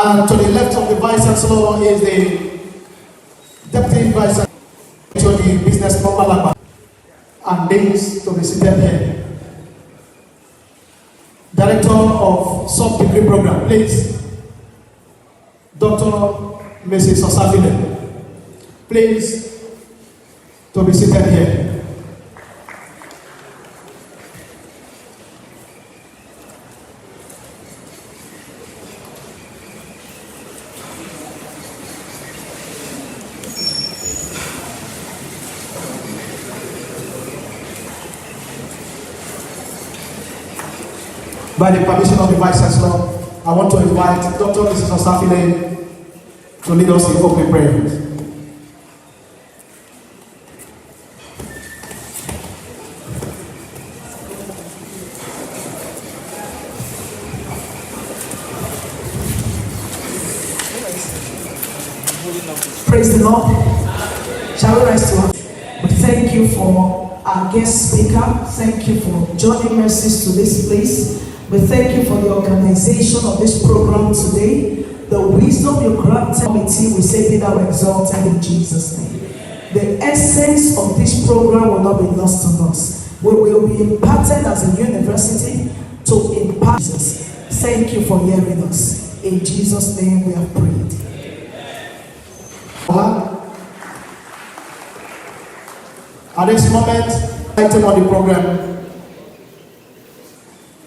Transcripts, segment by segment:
And to the left of the Vice Chancellor is the Deputy Vice Chancellor to the Business Mama and these to be seated here. Director of Sub-Degree Program, please. Dr. Mrs. Osafide, please to be seated here. By the permission of the Vice Chancellor, I want to invite Dr. Mrs. Osafide to lead us in opening prayers. Praise the Lord. Shall we rise to our but thank you for our guest speaker. Thank you for joining mercies to this place. We thank you for the organization of this program today. The wisdom you granted committee, we say be thou exalted in Jesus' name. The essence of this program will not be lost on us. We will be imparted as a university to impart Jesus. Thank you for hearing us. In Jesus' name we have prayed. At this moment, item on the program.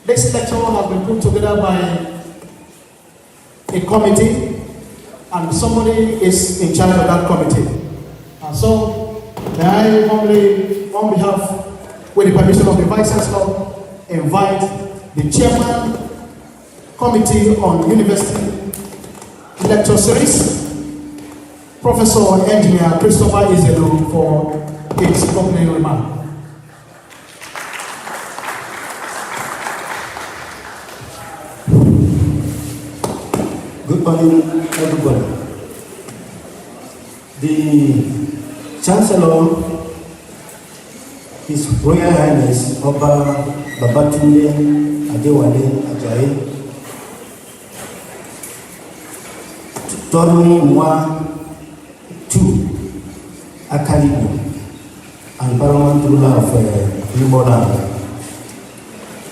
This lecture has been put together by a committee, and somebody is in charge of that committee. And so, may I humbly, on behalf, with the permission of the Vice Chancellor, invite the Chairman, Committee on University Lecture Series, Professor Engineer Christopher Izelu, for his opening remark. Good morning, everybody. The Chancellor, His Royal Highness Oba Babatunde Adewale Ajayi, Tony Mwa II Akalibu, and Paramount Ruler of Imola.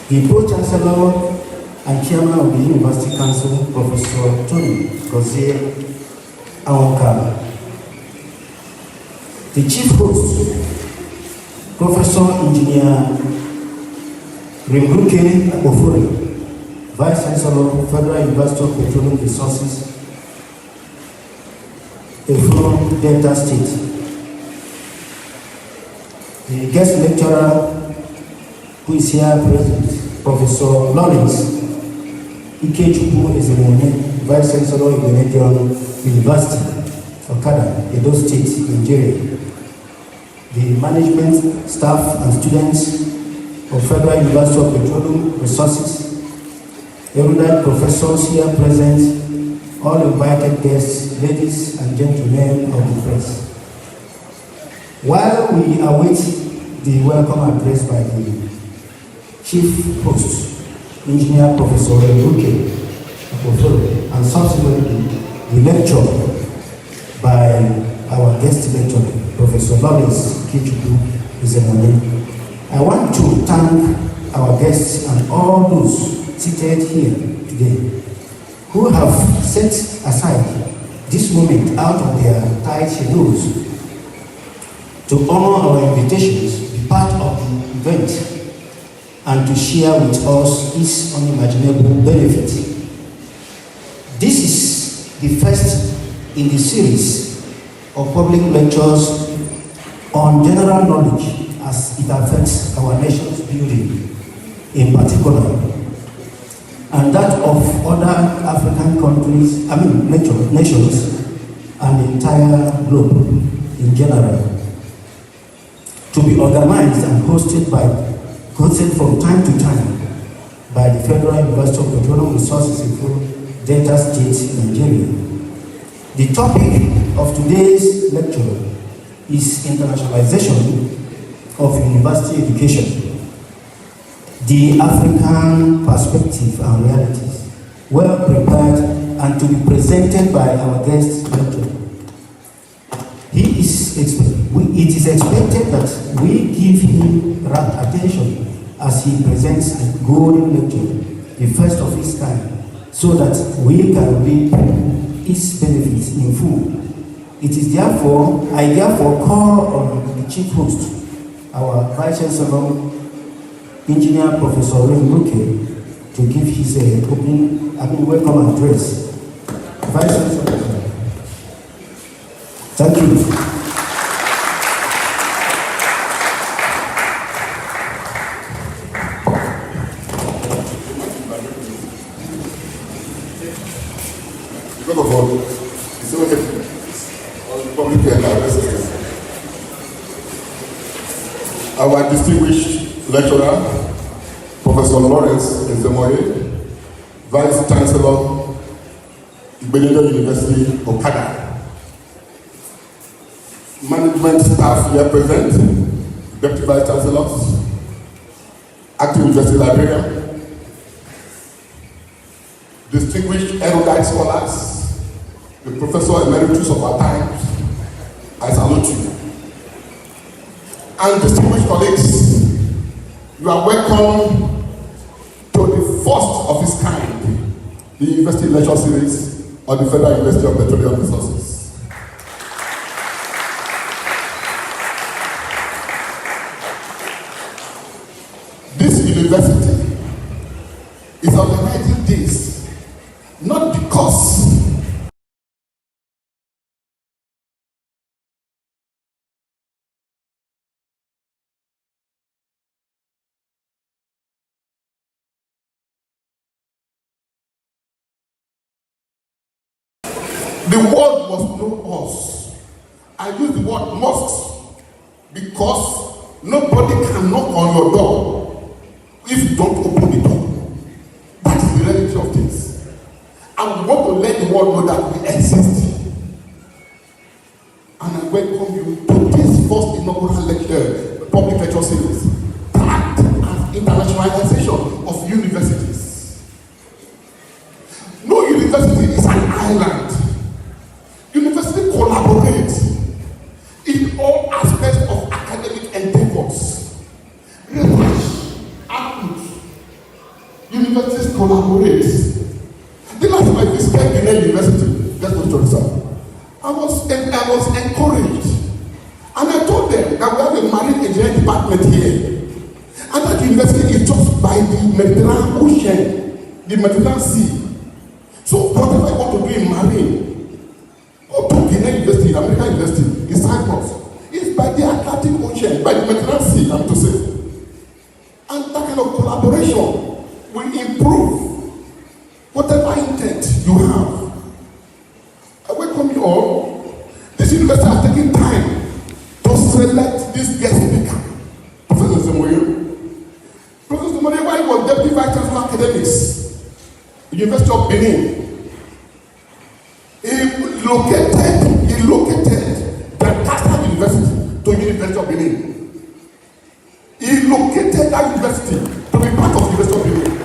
The Pro-Chancellor and Chairman of the University Council, Professor Tony Gozie Awonka. The Chief Host, Professor Engineer Rimruke Fupre, Vice Chancellor, Federal University of Petroleum Resources, from Delta State. The guest lecturer who is here present, Professor Lawrence Ikechukwu Ezemone, Vice Chancellor of the University, Okada, Edo State, Nigeria. The management, staff, and students of Federal University of Petroleum Resources, erudite professors here present, all invited guests, ladies and gentlemen of the press. While we await the welcome address by the Chief Host, Engineer Professor Rimruke Fupre, and subsequently the lecture by our guest lecturer, Professor Lawrence Ikechukwu Ezemone, I want to thank our guests and all those seated here today who have set aside this moment out of their tight schedules to honor our invitations, be part of the event, and to share with us its unimaginable benefit. This is the first in the series of public lectures on general knowledge as it affects our nation's building in particular, and that of other African countries, nations, and the entire globe in general. To be organized and hosted from time to time by the Federal University of Petroleum Resources in Delta State, Nigeria. The topic of today's lecture is internationalization of university education, the African perspective and realities, well prepared and to be presented by our guest lecturer. It is expected that we give him rapt attention as he presents a golden lecture, the first of its kind, so that we can reap its benefits in full. I therefore call on the chief host, our Vice Chancellor, Engineer Professor Fupre, to give his welcome address. Vice Chancellor. Thank you. First of all, it's so happy on the public addresses. Our distinguished lecturer, Professor Lawrence Nzemoye, Vice Chancellor, Igbenido University, Okada. Management staff here present, Deputy Vice Chancellors, Active University Librarian, distinguished erudite scholars, the Professor Emeritus of our times, I salute you. And distinguished colleagues, you are welcome to the first of its kind, the University Lecture Series of the Federal University of Petroleum Resources. This university is organizing this not because the world must know us. I use the word must because nobody can knock on your door if you don't open the door. That is the reality of things. And we want to let the world know that we exist. And I welcome you to this first inaugural public lecture series, tagged as internationalization of universities. No university is an island. University collaborates in all aspects of academic endeavors. Research, output. Universities collaborate. The last time I visited Benin University, that's what you said. I was encouraged, and I told them that we have a marine engineering department here, and that university is just by the Mediterranean Ocean, the Mediterranean Sea. So whatever I want to do in marine, go to Benin University, American University, in Cyprus. It's by the Atlantic Ocean, by the Mediterranean Sea, I'm to say. And that kind of collaboration will improve whatever intent you have. I welcome you all. This university has taken time to select this guest speaker, Professor Nzemoye. Professor Nzemoye, while he was Deputy Vice Chancellor of Academics, University of Benin, he located Lancaster University to University of Benin. He located that university to be part of University of Benin.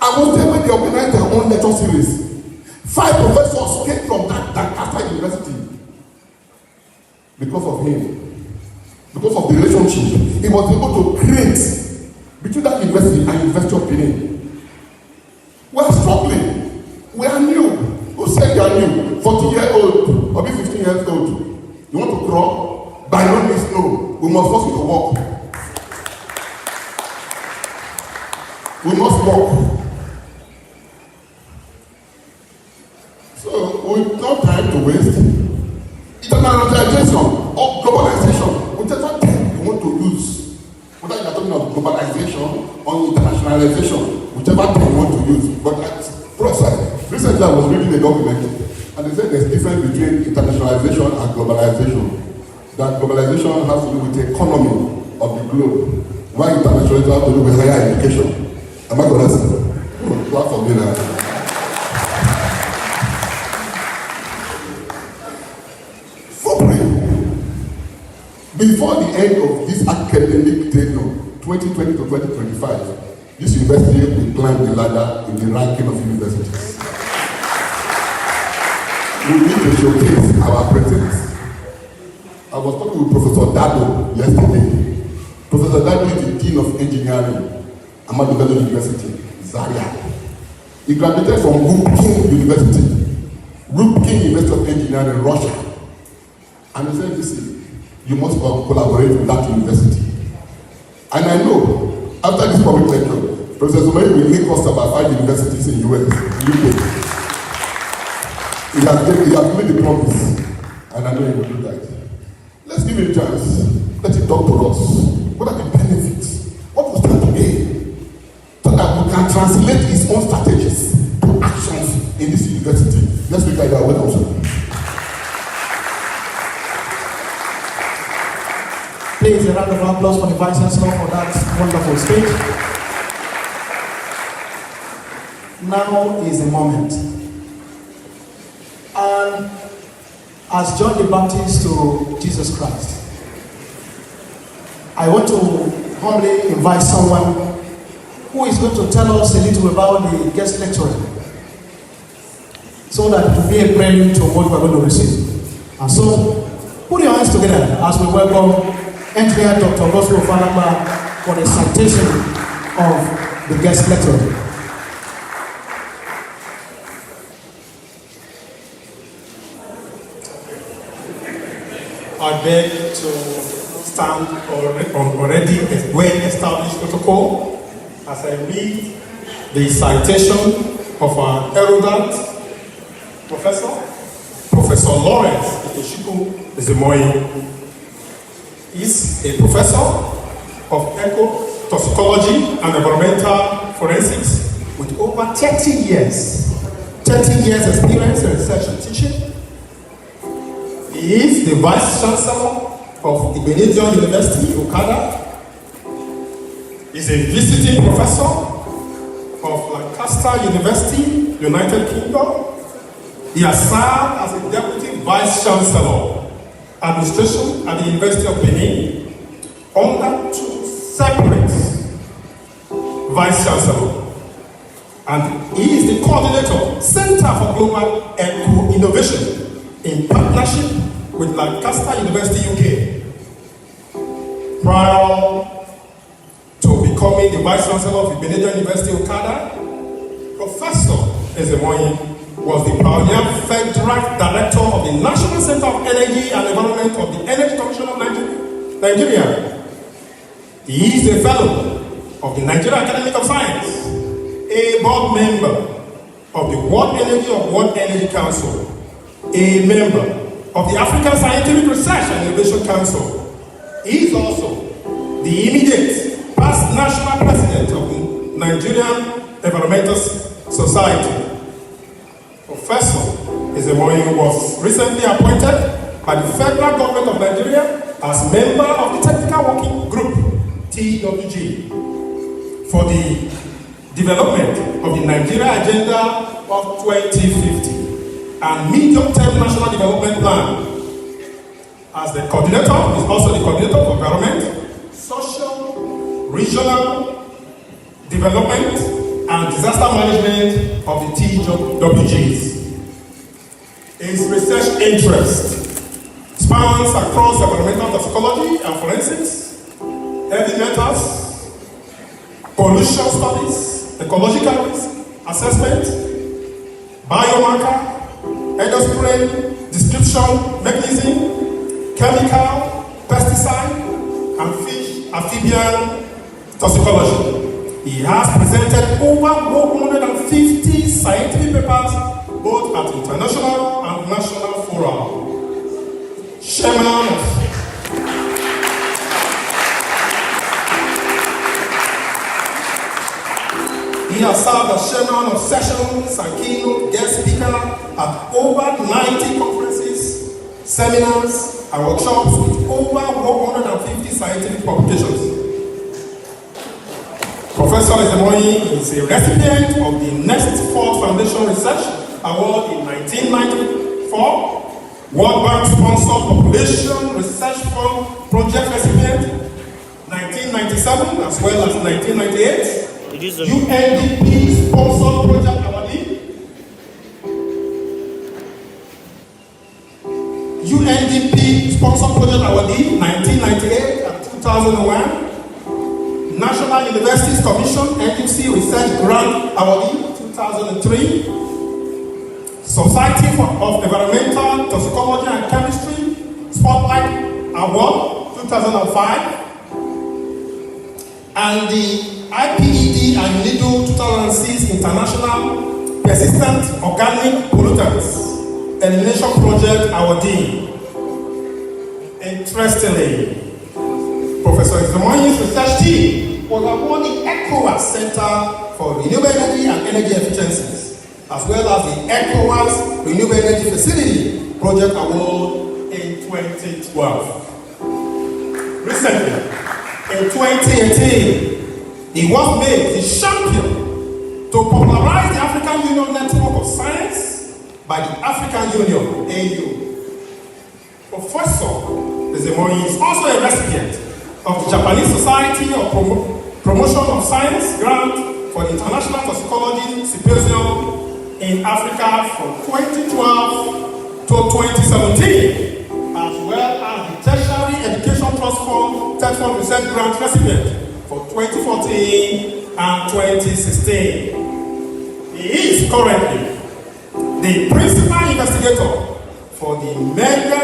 I was there when they organized their own lecture series. 5 professors came from that Lancaster University because of him, because of the relationship he was able to create between that university and University of Benin. We are struggling. We are new. Who said you are new? 40-year-old or be 15 years old. You want to crawl? By no means, no. We must force you to walk. We must walk. So, with no time to waste, internationalization or globalization, whichever term you want to use, whether you are talking about globalization or internationalization, whichever term you want to use, but recently I was reading a document and they said there's a difference between internationalization and globalization. That globalization has to do with the economy of the globe, while internationalization has to do with higher education. Am I correct? Clap for me now. Fupre, before the end of this academic tenure, 2020 to 2025, this university will climb the ladder in the ranking of universities. We need to showcase our presence. I was talking with Professor Dado yesterday. Professor Dado is the Dean of Engineering, Ahmadu Bello University, Zaria. He graduated from Rupkin University of Engineering, Russia. And he said, listen, you must collaborate with that university. And I know, after this public lecture, Professor Zumari will link us about 5 universities in US, UK. He has made the promise, and I know he will do that. Let's give it a chance. Let it talk to us. What are the benefits? What will stand to gain? So that we can translate his own strategies to actions in this university. Let's look at that. Welcome, sir. Please, a round of applause for the Vice Chancellor for that wonderful speech. Now is the moment. And as John the Baptist to Jesus Christ, I want to humbly invite someone who is going to tell us a little about the guest lecturer, so that it will be a prelude to what we're going to receive. And so, put your hands together as we welcome Engineer Dr. Bosco Falamba for the citation of the guest lecturer. I beg to stand on already a well-established protocol as I read the citation of our erudite Professor Lawrence Ikechukwu Ezemoyi. Is a professor of eco-toxicology and environmental forensics with over 30 years experience in research and teaching. He is the Vice Chancellor of Igbinedion University, Okada. He is a visiting professor of Lancaster University, United Kingdom. He has served as a Deputy Vice Chancellor, Administration at the University of Benin, under 2 separate Vice Chancellors. And he is the coordinator, Center for Global Eco-Innovation, in partnership with Lancaster University, UK. Prior to becoming the Vice Chancellor of Igbinedion University, Okada, Professor Ezemoyi was the pioneer federal director of the National Center of Energy and Environment of the Energy Commission of Nigeria. He is a fellow of the Nigeria Academy of Science, a board member of the World Energy Council, a member of the African Scientific Research and Innovation Council. He is also the immediate past national president of the Nigerian Environmental Society. Professor Ezemoyi was recently appointed by the federal government of Nigeria as member of the Technical Working Group, TWG, for the development of the Nigeria Agenda of 2050 and Medium-Term National Development Plan. As the coordinator, is also the coordinator for environment, social, regional development, and disaster management of the TWGs. His research interest spans across environmental toxicology and forensics, heavy metals, pollution studies, ecological risk assessment, biomarker, endocrine description mechanism, chemical, pesticide, and fish amphibian toxicology. He has presented over 150 scientific papers, both at international and national fora. He has served as chairman of sessions and keynote guest speaker at over 90 conferences, seminars, and workshops with over 150 scientific publications. Professor Ezemoyi is a recipient of the Next Ford Foundation Research Award in 1994, World Bank Sponsored Population Research Fund Project recipient 1997 as well as 1998, UNDP sponsored project awardee. UNDP sponsored project awardee 1998 and 2001. National Universities Commission NUC Research Grant awardee 2003. Society of Environmental Toxicology and Chemistry Spotlight Award 2005. And the IPED and NIDO 2006 International Persistent Organic Pollutants Elimination Project awardee. Interestingly, Professor Izemoyi's research team was awarded the ECOWAS Center for Renewable Energy and Energy Efficiencies, as well as the ECOWAS Renewable Energy Facility Project Award in 2012. Recently, in 2018, he was made the champion to popularize the African Union Network of Science by the African Union, AU. Professor Izemoyi is also a recipient of the Japanese Society of Promotion of Science grant for the International Toxicology Symposium in Africa from 2012 to 2017, as well as the Tertiary Education Trust Fund Third Fund Research Grant recipient for 2014 and 2016. He is currently the principal investigator for the Mega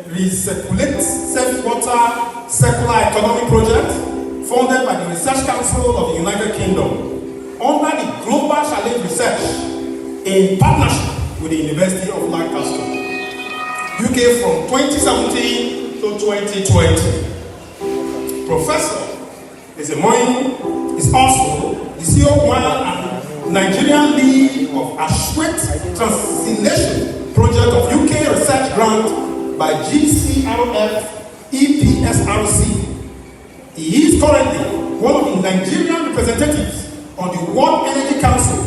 Recirculate Safe Water Circular Economy Project funded by the Research Council of the United Kingdom under the Global Challenge Research in partnership with the University of Lancaster, UK from 2017 to 2020. Professor Izemoyi is also the CO1 and Nigerian lead of Ashwet Translation Project of UK Research Grant by GCRF EPSRC. He is currently one of the Nigerian representatives on the World Energy Council,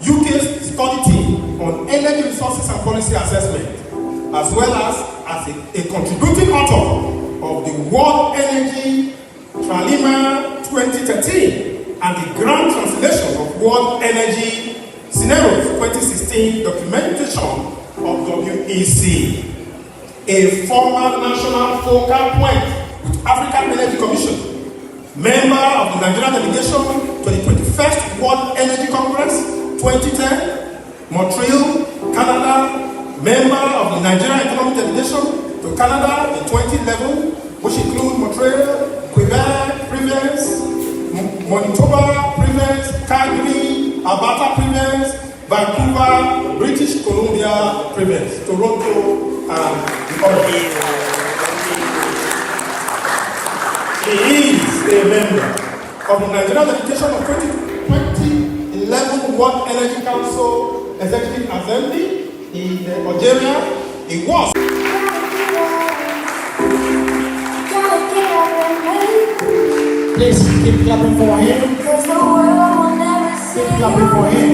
UK's study team on energy resources and policy assessment, as well as a contributing author of the World Energy Trilemma 2013 and the Grand Translation of World Energy Scenarios 2016 documentation of WEC. A former national focal point with African Energy Commission, member of the Nigerian delegation to the 21st World Energy Congress 2010, Montreal, Canada, member of the Nigerian Economic Delegation to Canada in 2011, which include Montreal, Quebec, Province, Manitoba, Province, Calgary, Alberta, Province, Vancouver, British Columbia, Province, Toronto, and the other. He is a member of the Nigerian delegation of 2011 World Energy Council Executive Assembly in Algeria. He was. Please keep clapping for him. Keep clapping for him.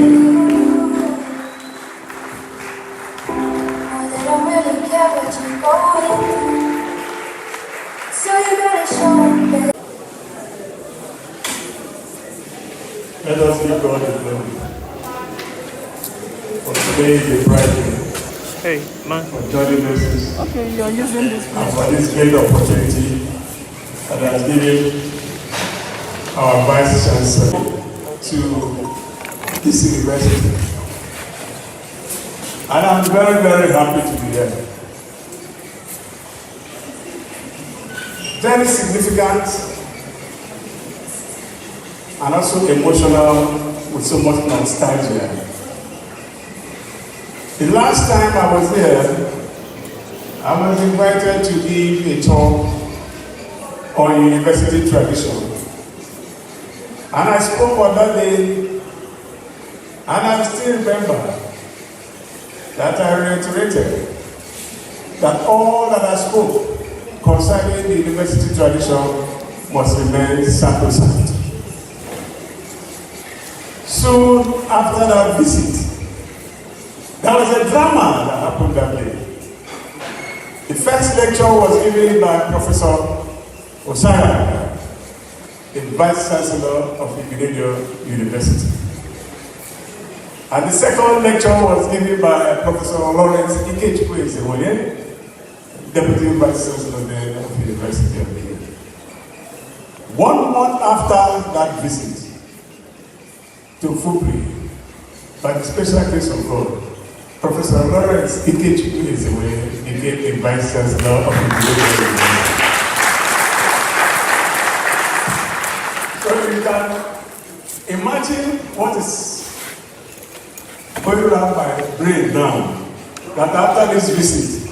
Let us give God the glory. For today is a bright day. Hey, man. For joining us. Okay, you're using this. And for this great opportunity that has given our Vice Chancellor to this university. And I'm very, very happy to be here. Very significant and also emotional with so much nostalgia. The last time I was here, I was invited to give a talk on university tradition. And I spoke on that day, and I still remember that I reiterated that all that I spoke concerning the university tradition must remain sacrosanct. Soon after that visit, there was a drama that happened that day. The first lecture was given by Professor Osaya, a Vice Chancellor of Ibadan University. And the second lecture was given by Professor Lawrence Ikechukwu, Deputy Vice Chancellor of the University of Ibadan. 1 month after that visit to Fupre, by the special grace of God, Professor Lawrence Ikechukwu became the Vice Chancellor of the University. So you can imagine what is going around my brain now, that after this visit,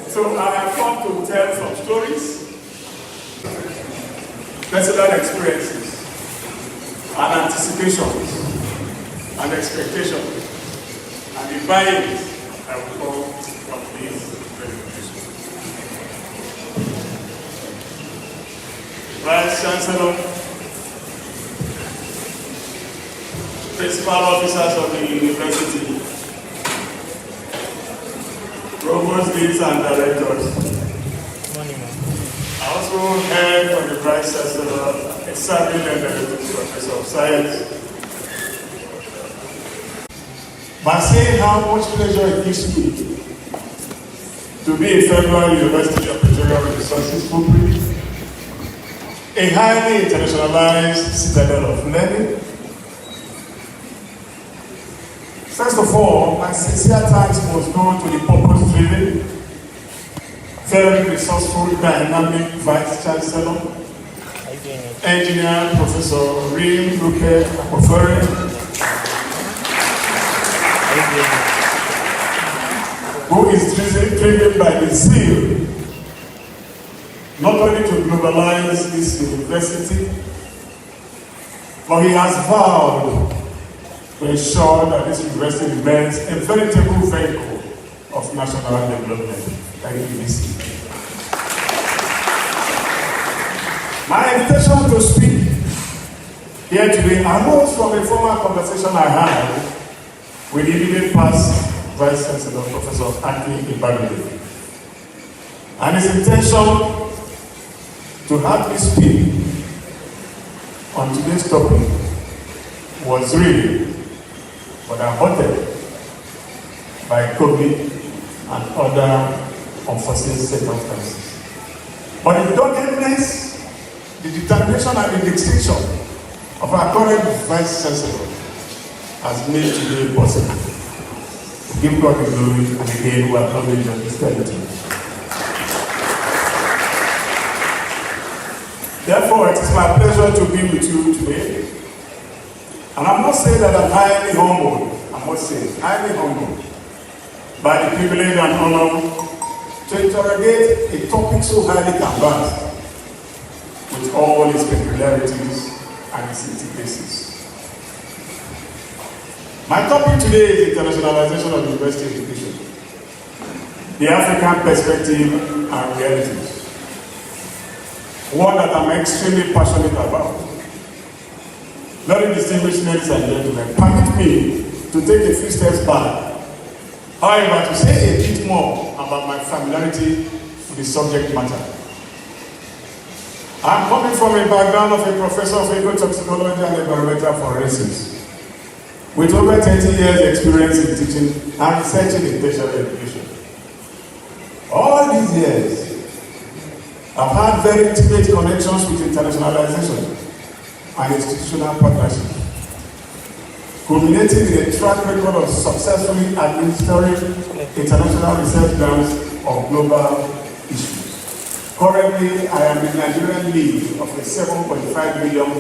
so I have come to tell some stories, personal experiences, and anticipations, and expectations, and the buying I will call from this presentation. Vice Chancellor, Principal Officers of the University, Provost Deans and Directors. I also heard from the Vice Chancellor, a serving emeritus Professor of Science, by saying how much pleasure it gives me to be a Federal University of Petroleum Resources, Fupre, a highly internationalized citadel of learning. First of all, my sincere thanks must go to the purpose-driven, very resourceful, dynamic Vice Chancellor, Engineer Professor Rim Ruke Akpofere, who is driven by the zeal not only to globalize this university, but he has vowed to ensure that this university remains a veritable vehicle of national development. Thank you, VC. My invitation to speak here today arose from a former conversation I had with the immediate past Vice Chancellor, Professor Aki Ibagide. And his intention to have me speak on today's topic was really, but aborted by COVID and other unforeseen circumstances. But the doggedness, the determination and the distinction of our current Vice Chancellor has made today possible. Give God the glory, and again we acknowledge your Christianity. Therefore, it is my pleasure to be with you today. And I must say that I'm highly humbled, highly humbled by the privilege and honor to interrogate a topic so highly canvassed with all its peculiarities and its intricacies. My topic today is internationalization of university education, the African perspective and realities. One that I'm extremely passionate about. Very distinguished ladies and gentlemen, permit me to take a few steps back. However, to say a bit more about my familiarity with the subject matter. I'm coming from a background of a professor of ecotoxicology and environmental forensics, with over 20 years experience in teaching and researching in tertiary education. All these years, I've had very intimate connections with internationalization and institutional partnership, culminating in a track record of successfully administering international research grants of global issues. Currently, I am the Nigerian lead of a £7.5 million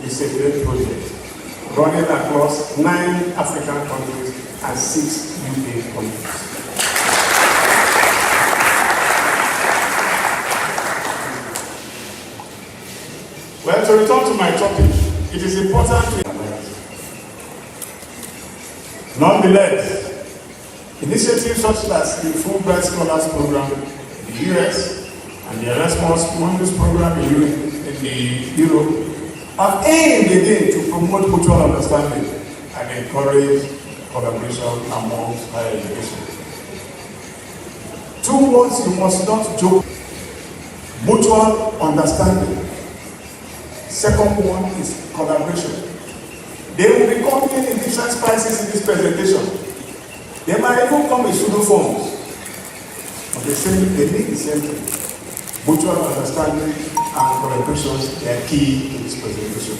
research project running across 9 African countries and 6 UK countries. Well, to return to my topic, it is important to nonetheless, initiatives such as the Fulbright Scholars Program in the US and the Erasmus Mundus Program in Europe have aimed again to promote mutual understanding and encourage collaboration amongst higher education. 2 words you must not joke: mutual understanding. Second one is collaboration. They will be coming in different spices in this presentation. They might even come in pseudo forms. But they need the same thing. Mutual understanding and collaboration are key in this presentation.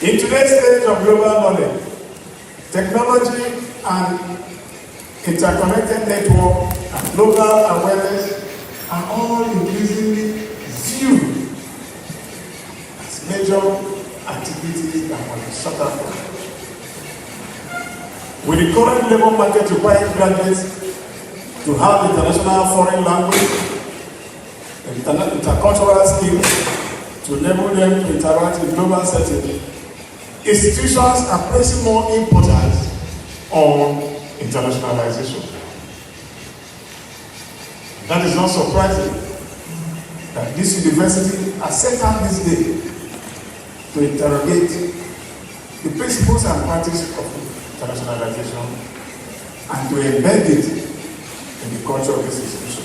In today's stage of global knowledge, technology and interconnected network and global awareness are all increasingly viewed as major activities that must be sought after. With the current labor market requiring graduates to have international foreign language, intercultural skills to enable them to interact in global settings, institutions are placing more importance on internationalization. That is not surprising that this university has set out this day to interrogate the principles and practices of internationalization and to embed it in the culture of this institution.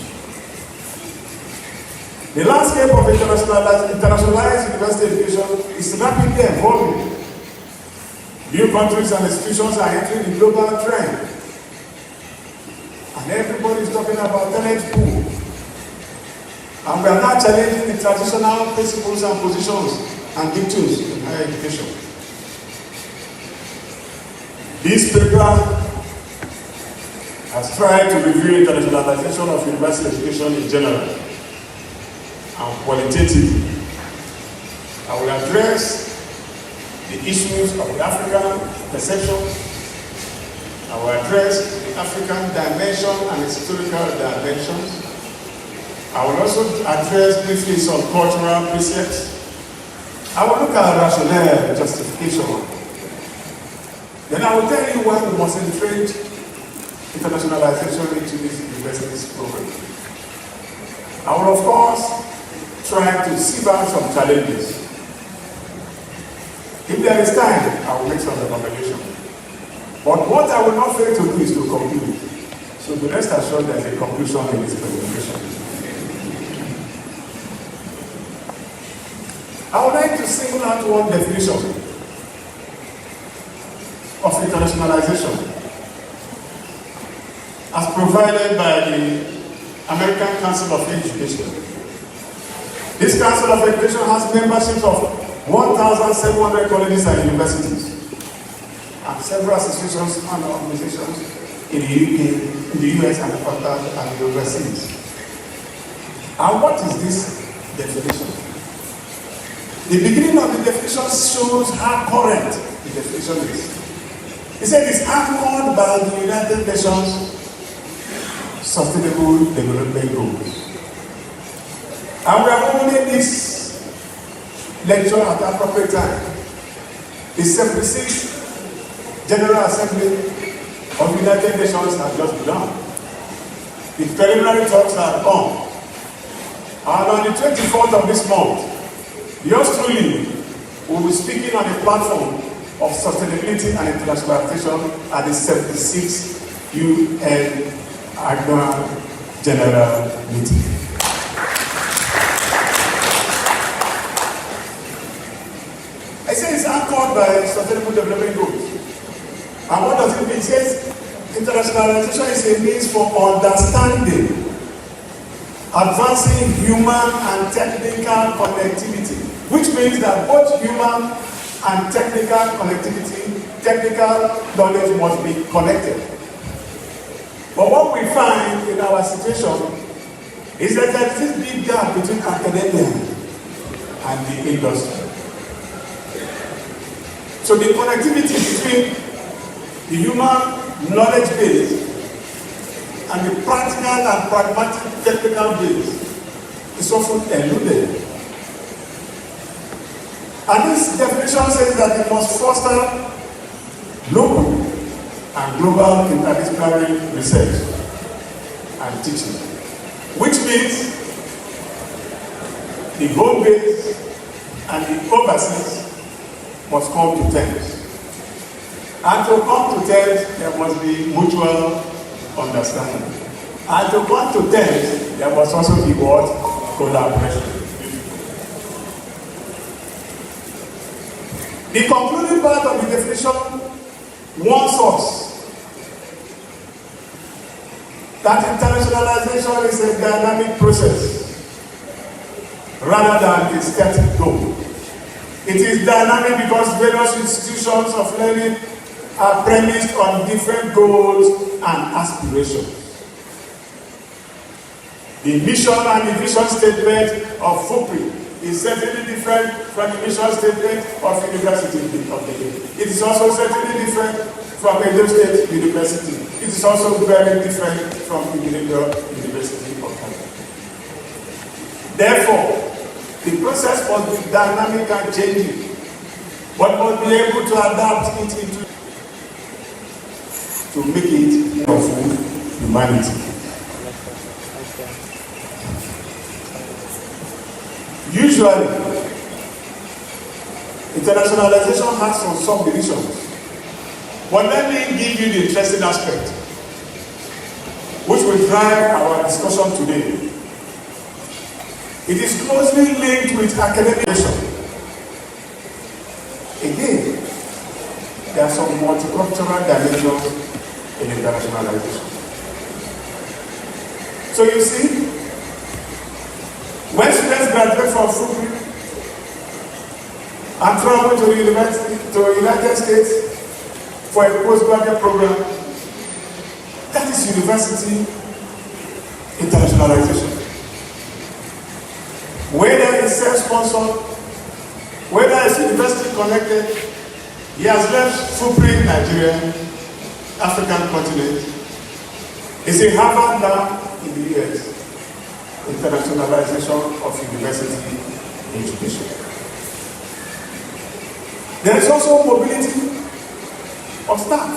The landscape of internationalized university education is rapidly evolving. New countries and institutions are entering the global trend. And everybody is talking about talent pool. And we are now challenging the traditional principles and positions and dictates in higher education. This paper has tried to review internationalization of university education in general and qualitatively. I will address the issues of the African perception. I will address the African dimension and its historical dimensions. I will also address briefly some cultural precepts. I will look at rationale justification. Then I will tell you why we must integrate internationalization into this university's program. I will, of course, try to sieve out some challenges. If there is time, I will make some recommendations. But what I will not fail to do is to conclude. So be rest assured there is a conclusion in this presentation. I would like to single out one definition of internationalization as provided by the American Council of Education. This Council of Education has memberships of 1,700 colleges and universities and several associations and organizations in the UK, in the US and overseas. And what is this definition? The beginning of the definition shows how current the definition is. It said it's anchored by the United Nations Sustainable Development Goals. And we are holding this lecture at the appropriate time. The 76th General Assembly of the United Nations has just begun. The preliminary talks are on. And on the 24th of this month, yours truly will be speaking on a platform of sustainability and internationalization at the 76th UN Annual General Meeting. I say it's anchored by Sustainable Development Goals. And what does it mean? It says internationalization is a means for understanding, advancing human and technical connectivity, which means that both human and technical connectivity, technical knowledge must be connected. But what we find in our situation is that there is this big gap between academia and the industry. So the connectivity between the human knowledge base and the practical and pragmatic technical base is often eluded. And this definition says that it must foster local and global interdisciplinary research and teaching, which means the home base and the overseas must come to terms. And to come to terms, there must be mutual understanding. And to come to terms, there must also be what? Collaboration. The concluding part of the definition warns us that internationalization is a dynamic process rather than a static goal. It is dynamic because various institutions of learning are premised on different goals and aspirations. The mission and the vision statement of Fupre is certainly different from the mission statement of University of the Day. It is also certainly different from Edo State University. It is also very different from the University of Canada. Therefore, the process must be dynamic and changing, but must be able to adapt it into to make it of humanity. Usually, internationalization has some subdivisions. But let me give you the interesting aspect, which will drive our discussion today. It is closely linked with academia. Again, there are some multicultural dimensions in internationalization. So you see, when students graduate from Fupre and travel to the United States for a postgraduate program, that is university internationalization. Whether it's self-sponsored, whether it's university connected, he has left Fupre, Nigeria, African continent. He's in Harvard now in the US. Internationalization of university education. There is also mobility of staff.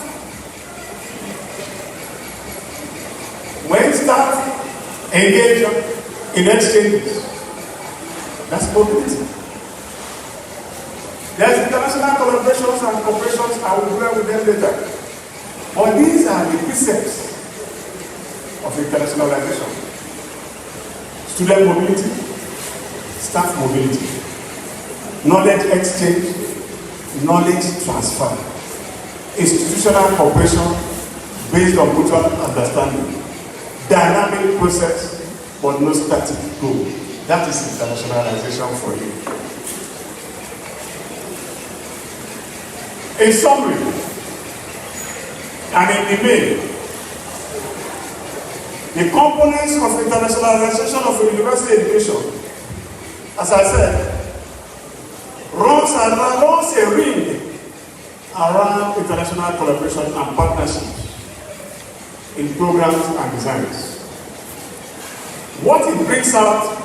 When staff engage in exchanges, that's mobility. There's international collaborations and cooperations. I will dwell with them later. But these are the precepts of internationalization. Student mobility, staff mobility, knowledge exchange, knowledge transfer, institutional cooperation based on mutual understanding, dynamic process, but no static goal. That is internationalization for you. In summary, and in the main, the components of internationalization of university education, as I said, runs a ring around international collaboration and partnerships in programs and designs. What it brings out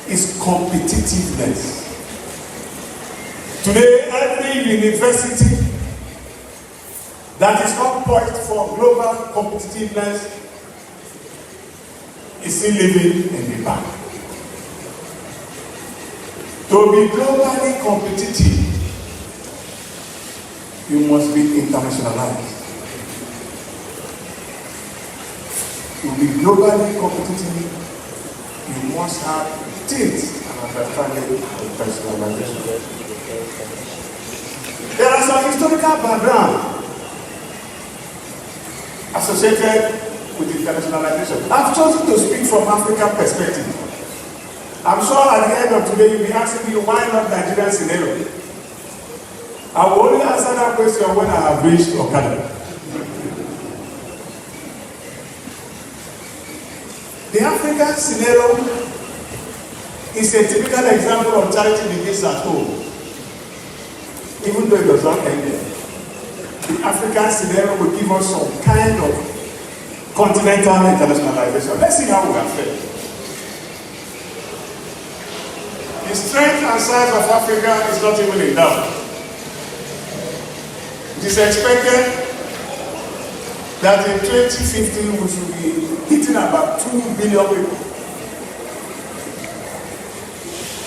is competitiveness. Today, every university that is not poised for global competitiveness is still living in the back. To be globally competitive, you must be internationalized. To be globally competitive, you must have things and understanding of internationalization. There are some historical background associated with internationalization. I've chosen to speak from African perspective. I'm sure at the end of today you'll be asking me why not Nigerian scenario. I will only answer that question when I have reached Okada. The African scenario is a typical example of charity begins at home, even though it does not end there. The African scenario will give us some kind of continental internationalization. Let's see how we are fared. The strength and size of Africa is not even in doubt. It is expected that in 2050 we should be hitting about 2 billion people.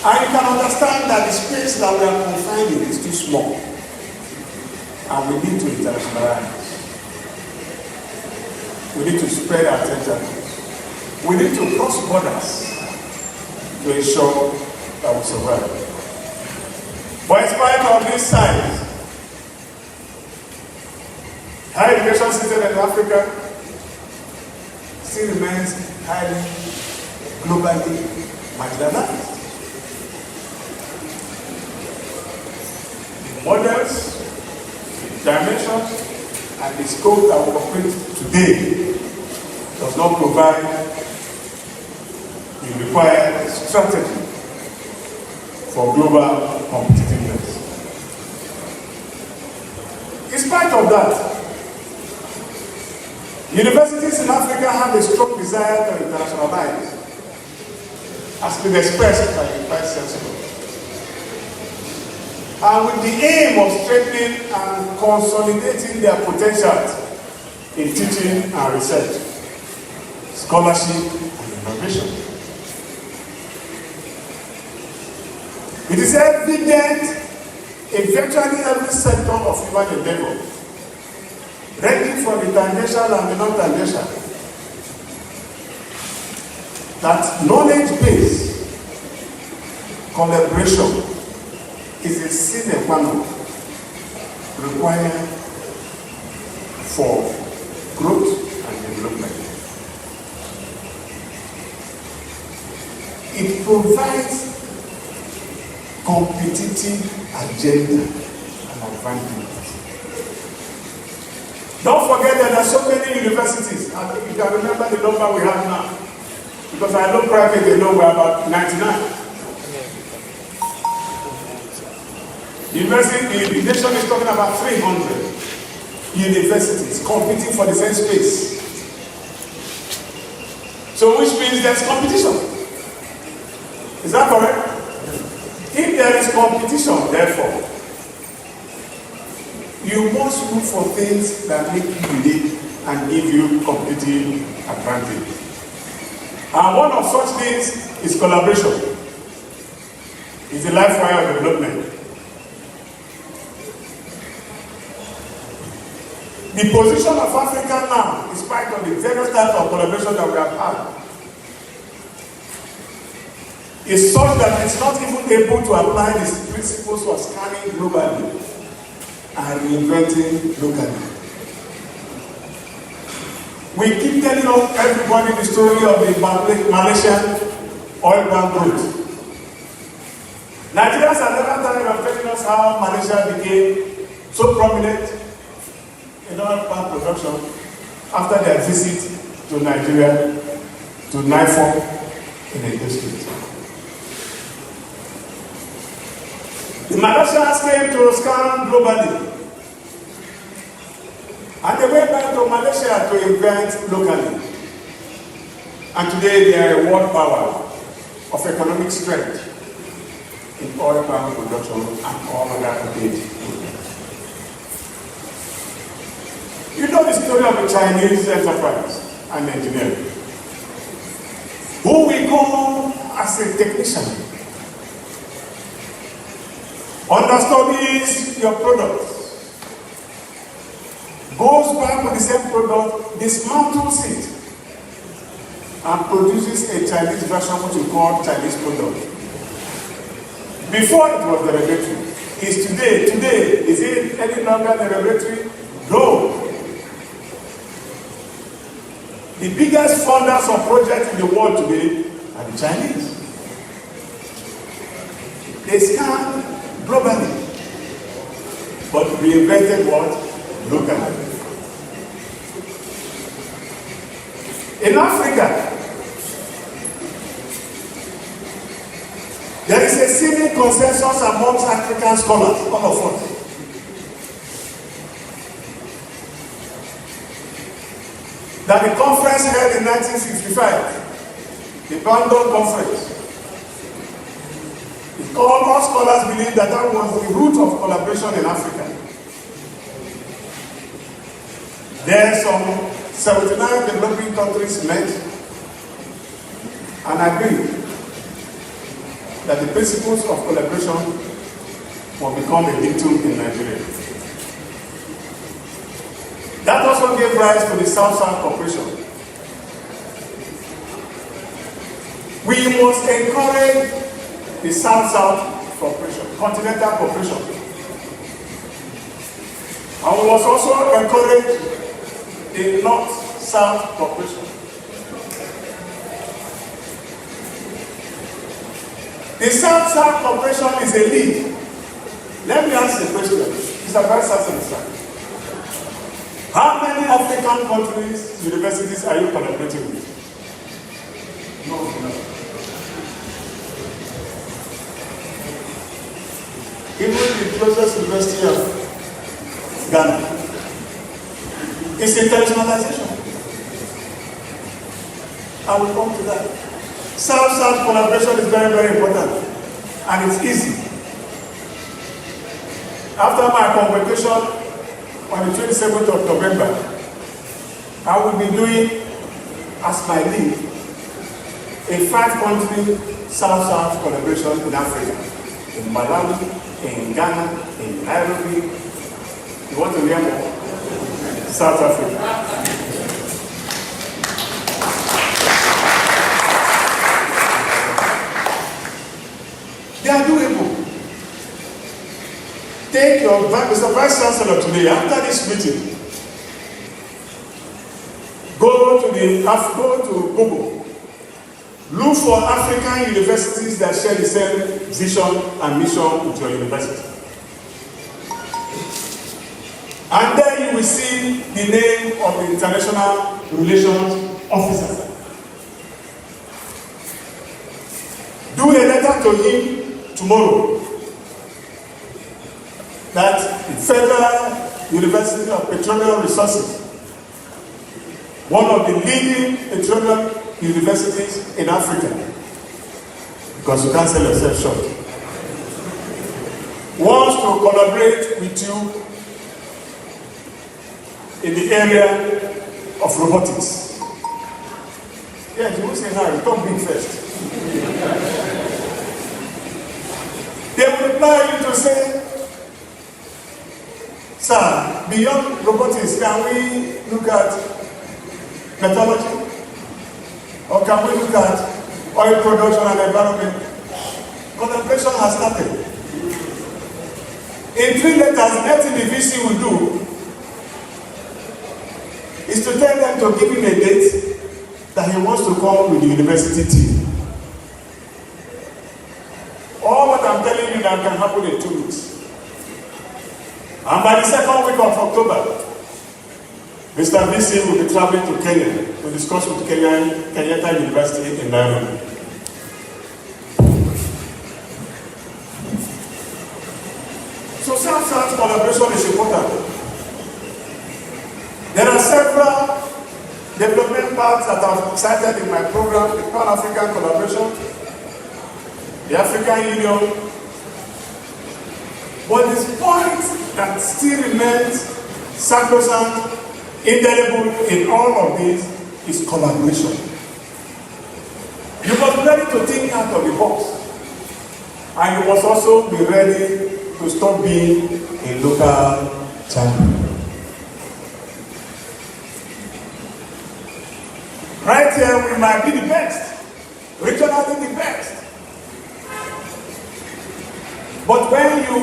And you can understand that the space that we are confined in is too small. And we need to internationalize. We need to spread our tentacles. We need to cross borders to ensure that we survive. But in spite of this size, higher education system in Africa still remains highly globally marginalized. The models, the dimensions, and the scope that we operate today does not provide the required strategy for global competitiveness. In spite of that, universities in Africa have a strong desire to internationalize, as been expressed by the Vice Chancellor. And with the aim of strengthening and consolidating their potential in teaching and research, scholarship, and innovation. It is evident in virtually every sector of human endeavor, ranging from the tangential and the non-tangential, that knowledge-based collaboration is a sine qua non required for growth and development. It provides competitive agenda and advantage. Don't forget that there are so many universities. I think you can remember the number we have now. Because I know private, they know we're about 99. University, the nation is talking about 300 universities competing for the same space. So which means there's competition. Is that correct? If there is competition, therefore, you must look for things that make you unique and give you competitive advantage. And one of such things is collaboration. It's the life wire of development. The position of Africa now, in spite of the various types of collaboration that we have had, is such that it's not even able to apply these principles of scanning globally and reinventing locally. We keep telling everybody the story of the Malaysian oil palm growth. Nigerians are never tired of telling us how Malaysia became so prominent in oil palm production after their visit to Nigeria, to NIFOR in Edo State. The Malaysians came to scan globally. And they went back to Malaysia to invent locally. And today they are a world power of economic strength in oil palm production and all other activities. You know the story of the Chinese enterprise and engineering, who we call as a technician, understudies your product, goes back with the same product, dismantles it, and produces a Chinese version which we call Chinese product. Before it was derogatory. Is today. Today, is it any longer derogatory? No. The biggest funders of projects in the world today are the Chinese. They scan globally, but reinvented what? Locally. In Africa, there is a seeming consensus amongst African scholars, all of us, that the conference held in 1965, the Bandung Conference, all scholars believe that that was the root of collaboration in Africa. There some 79 developing countries met and agreed that the principles of collaboration will become a dictum in Nigeria. That also gave rise to the South-South Cooperation. We must encourage the South-South Cooperation, continental cooperation. And we must also encourage the North-South cooperation. The South-South cooperation is a lead. Let me ask you a question. It's a very simple. How many African countries, universities are you collaborating with? No. Even the closest university of Ghana is internationalization. I will come to that. South-South collaboration is very, very important, and it's easy. After my convocation on the 27th of November, I will be doing, as my lead, a 5-country South-South collaboration in Africa. In Malawi, in Ghana, in Nairobi. You want to hear more? South Africa. They are doable. Take your Mr. Vice Chancellor today, after this meeting, go to Google. Look for African universities that share the same vision and mission with your university. And then you will see the name of the international relations officer. Do a letter to him tomorrow that the Federal University of Petroleum Resources, one of the leading petroleum universities in Africa, because you can't sell yourself short, wants to collaborate with you in the area of robotics. Yes, you will say now, talk big first. They will reply you to say, sir, beyond robotics, can we look at metallurgy? Or can we look at oil production and environment? Collaboration has started. In 3 letters, nothing the VC will do is to tell them to give him a date that he wants to come with the university team. All what I'm telling you now can happen in 2 weeks. And by the 2nd week of October, Mr. VC will be traveling to Kenya to discuss with Kenyatta University in Nairobi. So South-South collaboration is important. There are several development paths that I've cited in my program, the Pan-African collaboration, the African Union. But this point that still remains sacrosanct, indelible in all of this is collaboration. You must be ready to think out of the box. And you must also be ready to stop being a local champion. Right here, we might be the best, regionally the best. But when you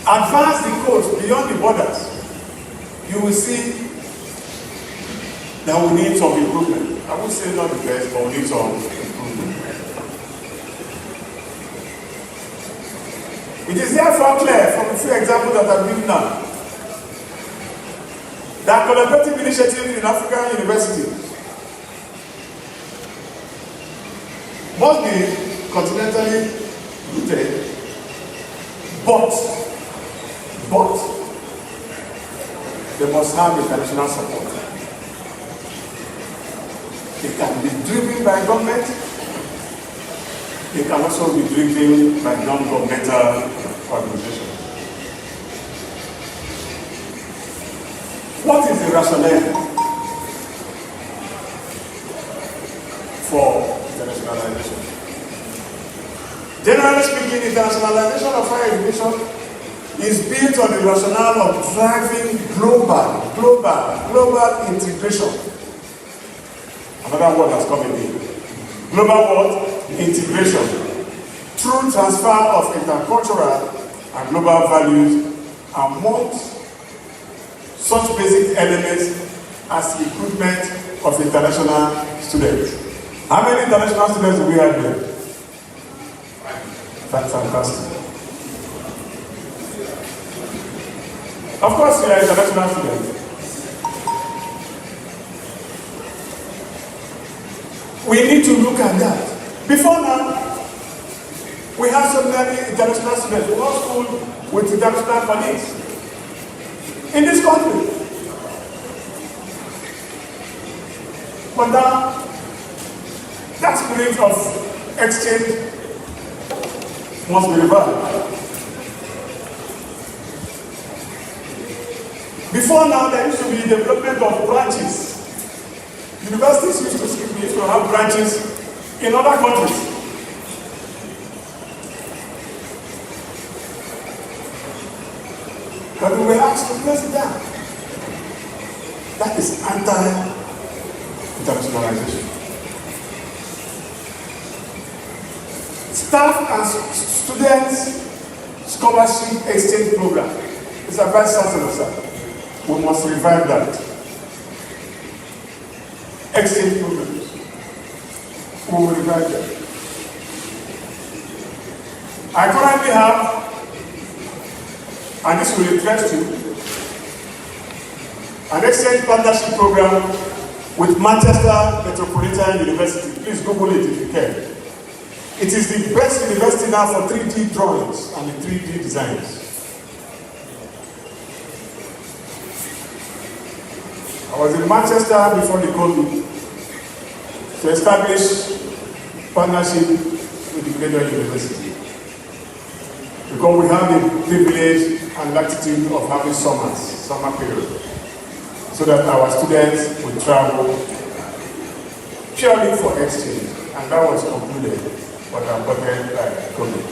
advance the coast beyond the borders, you will see that we need some improvement. I would say not the best, but we need some improvement. It is therefore clear from the few examples that I've given now that collaborative initiatives in African universities must be continentally rooted, but they must have international support. They can be driven by government. They can also be driven by non-governmental organizations. What is the rationale for internationalization? Generally speaking, internationalization of higher education is built on the rationale of driving global integration. Another word has come in. Global what? Integration. Through transfer of intercultural and global values amongst such basic elements as recruitment of international students. How many international students do we have here? Fantastic. Of course, we are international students. We need to look at that. Before now, we have so many international students. We all school with international colleagues in this country. But now, that spirit of exchange must be revived. Before now, there used to be development of branches. Universities used to have branches in other countries. But we were asked to close it down. That is anti-internationalization. Staff and students scholarship exchange program is a vice chancellor, sir. We must revive that. Exchange programs. We will revive that. I currently have, and this will interest you, an exchange partnership program with Manchester Metropolitan University. Please Google it if you can. It is the best university now for 3D drawings and 3D designs. I was in Manchester before the COVID to establish partnership with the Grenada University. Because we have the privilege and latitude of having summer period, so that our students will travel purely for exchange, and that was concluded, but unfortunately COVID.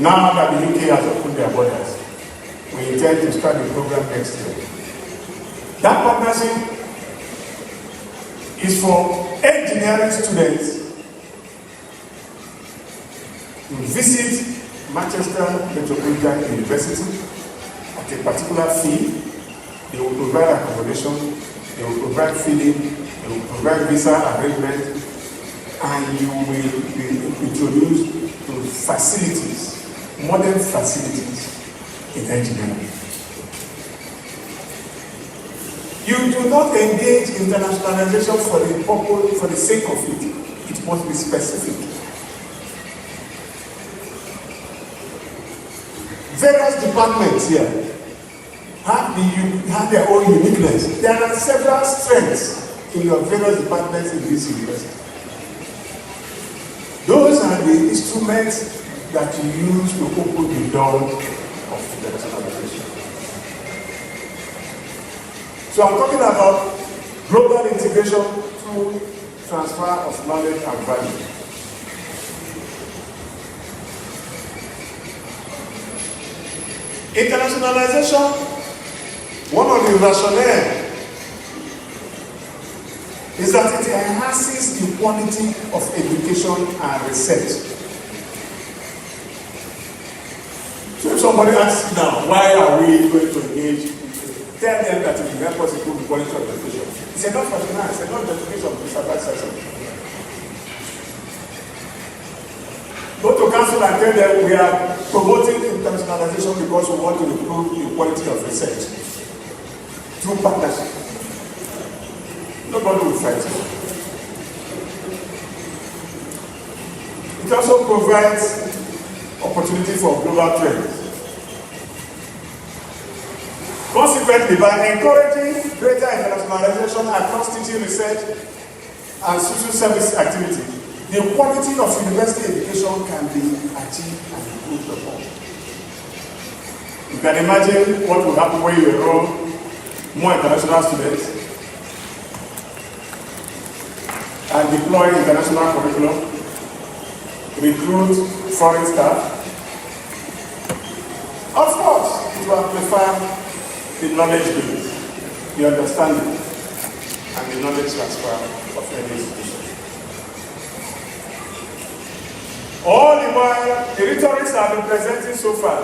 Now that the UK has opened their borders, we intend to start the program next year. That partnership is for engineering students to visit Manchester Metropolitan University at a particular fee. They will provide accommodation, they will provide feeding, they will provide visa arrangement, and you will be introduced to facilities, modern facilities in engineering. You do not engage internationalization for the purpose, for the sake of it. It must be specific. Various departments here have their own uniqueness. There are several strengths in your various departments in this university. Those are the instruments that you use to open the door of internationalization. So I'm talking about global integration through transfer of knowledge and value. Internationalization, one of the rationale is that it enhances the quality of education and research. So if somebody asks you now, why are we going to engage? Tell them that it will help us improve the quality of education. It's enough for now, it's enough justification of the Sabbath session. Go to council and tell them we are promoting internationalization because we want to improve the quality of research through partnership. Nobody will fight it. It also provides opportunity for global trade. Consequently, by encouraging greater internationalization across teaching, research, and social service activity, the quality of university education can be achieved and improved upon. You can imagine what will happen when you enroll more international students and deploy international curriculum, recruit foreign staff. Of course, to amplify the knowledge base, the understanding, and the knowledge transfer of any institution. All the while, the rhetorics I've been presenting so far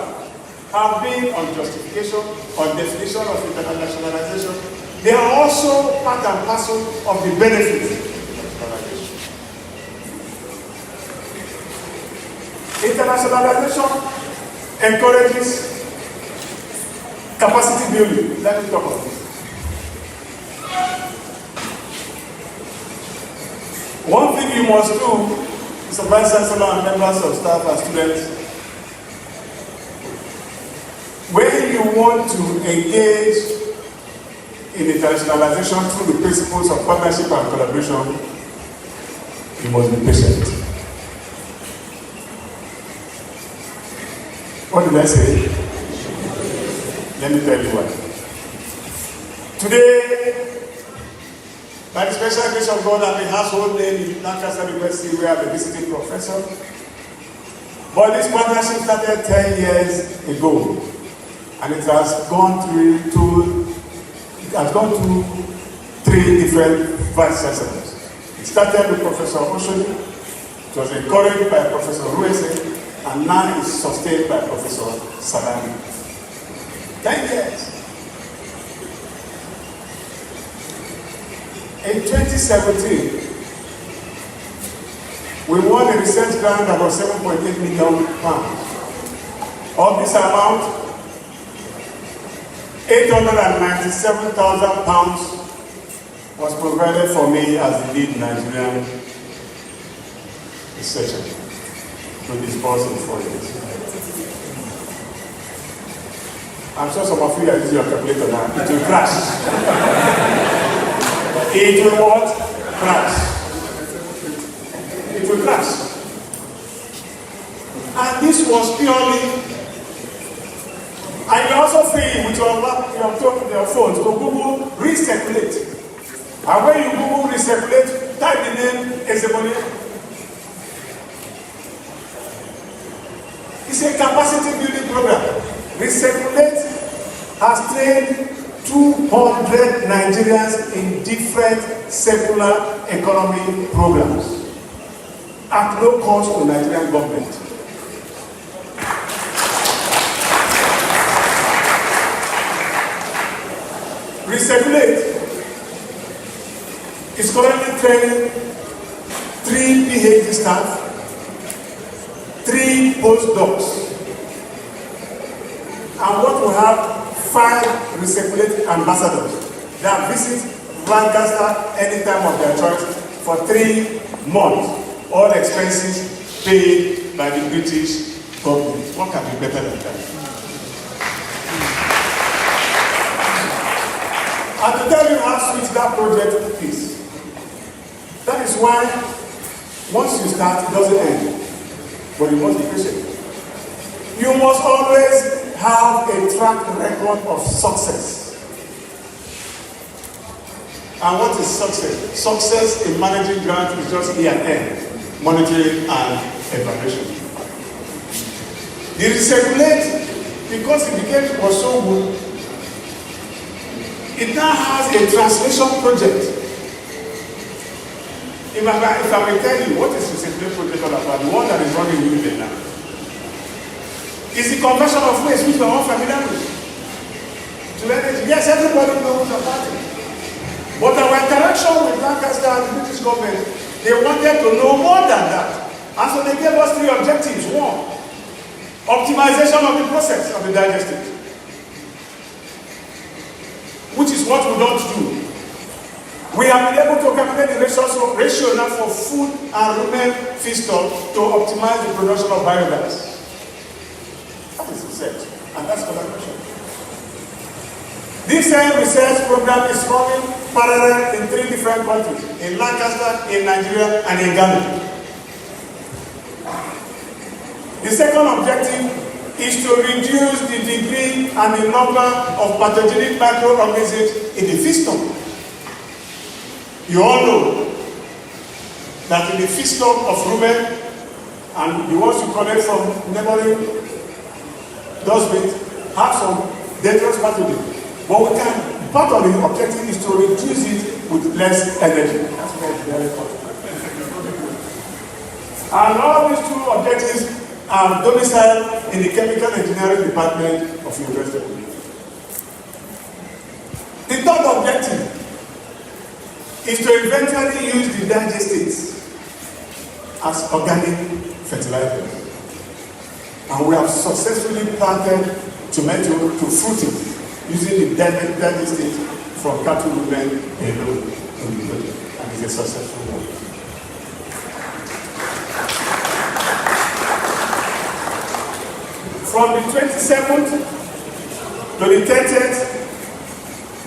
have been on justification, on definition of internationalization. They are also part and parcel of the benefits of internationalization. Internationalization encourages capacity building. Let me talk about this. One thing you must do, Mr. Vice Chancellor and members of staff and students, when you want to engage in internationalization through the principles of partnership and collaboration, you must be patient. What did I say? Let me tell you why. Today, by the special grace of God, I'm a household name in Lancaster University where I'm a visiting professor. But this partnership started 10 years ago, and it has gone through three different vice chancellors. It started with Professor Oshodi, it was encouraged by Professor Ruese, and now it's sustained by Professor Salami. 10 years. In 2017, we won a research grant that was £7.8 million. Of this amount, £897,000 was provided for me as the lead Nigerian researcher to disburse in 4 years. I'm sure some of you are using your calculator now. It will crash. It will what? Crash. It will crash. And this was purely, and you also free with your phone to Google recirculate. And when you Google recirculate, type the name Ezeboni. It's a capacity building program. Recirculate has trained 200 Nigerians in different secular economy programs at no cost to Nigerian government. Recirculate is currently training 3 PhD staff, 3 postdocs, and what we have 5 recirculate ambassadors that visit Lancaster any time of their choice for 3 months, all expenses paid by the British government. What can be better than that? And to tell you how sweet that project is, that is why once you start, it doesn't end. But you must be patient. You must always have a track record of success. And what is success? Success in managing grants is just E&M, monitoring and evaluation. The recirculate, because it was so good, it now has a translation project. If I may tell you what is the recirculate project all about, the one that is running in Union now, is the conversion of waste, which we are all familiar with, to energy. Yes, everybody knows about it. But our interaction with Lancaster and the British government, they wanted to know more than that. And so they gave us 3 objectives. 1, optimization of the process of the digestive, which is what we don't do. We have been able to calculate the ratio now for food and rumen feedstock to optimize the production of biogas. That is research, and that's collaboration. This same research program is running parallel in 3 different countries, in Lancaster, in Nigeria, and in Ghana. The second objective is to reduce the degree and the number of pathogenic microorganisms in the feedstock. You all know that in the feedstock of rumen and the ones you collect from neighboring dustbins have some dangerous pathogen. But we can, part of the objective is to reduce it with less energy. That's very important. And all these two objectives are domiciled in the chemical engineering department of University of Ibadan. The third objective is to eventually use the digestates as organic fertilizers. And we have successfully planted tomato to fruiting using the digestate from cattle women alone in the project. And it's a successful one. From the 27th to the 30th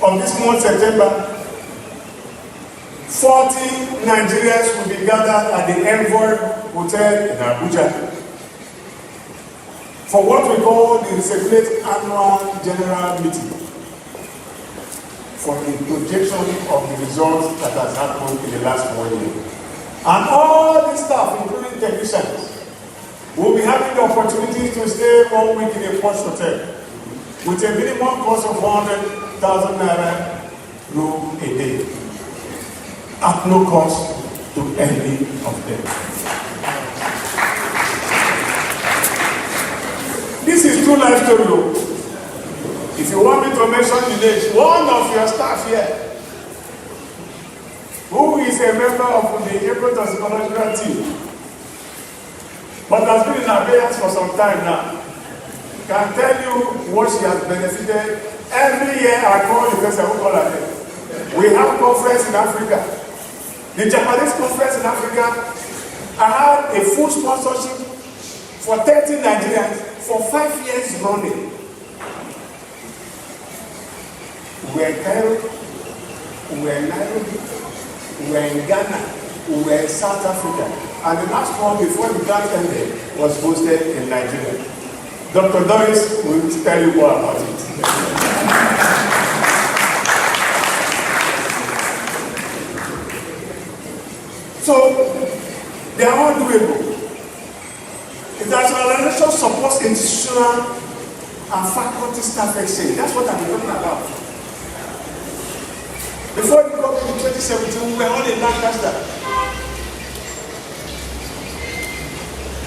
of this month, September, 40 Nigerians will be gathered at the Envoy Hotel in Abuja for what we call the Circulate Annual General Meeting for the projection of the results that has happened in the last 1 year. And all the staff, including technicians, will be having the opportunity to stay 1 week in a posh hotel with a minimum cost of 100,000 naira room a day, at no cost to any of them. This is true life story. If you want me to mention the names, one of your staff here, who is a member of the April Toxicological team, but has been in abeyance for some time now, can tell you what she has benefited. Every year I call the person who call her name. We have conference in Africa. The Japanese conference in Africa, I had a full sponsorship for 30 Nigerians for 5 years running. We were in Cairo, we were in Nairobi, we were in Ghana, we were in South Africa, and the last one before the grant ended was hosted in Nigeria. Dr. Doris will tell you more about it. So, they are all doable. Internationalization supports institutional and faculty staff exchange. That's what I've been talking about. Before the COVID in 2017, we were all in Lancaster.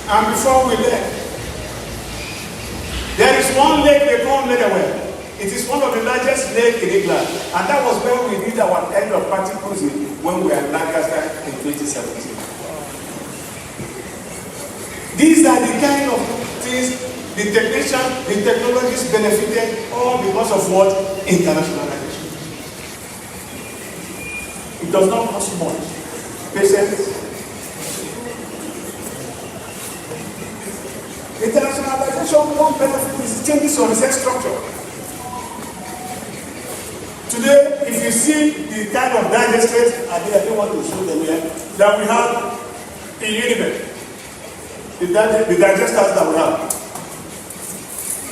And before we left, there is one lake they call Medaway. It is one of the largest lakes in England. And that was where we did our end of party cruising when we were in Lancaster in 2017. These are the kind of things the technicians, the technologists benefited all because of what? Internationalization. It does not cost much. Patience. Internationalization, one benefit is changes your research structure. Today, if you see the kind of digestates, I don't want to show them here, that we have in Unimed, the digesters that we have.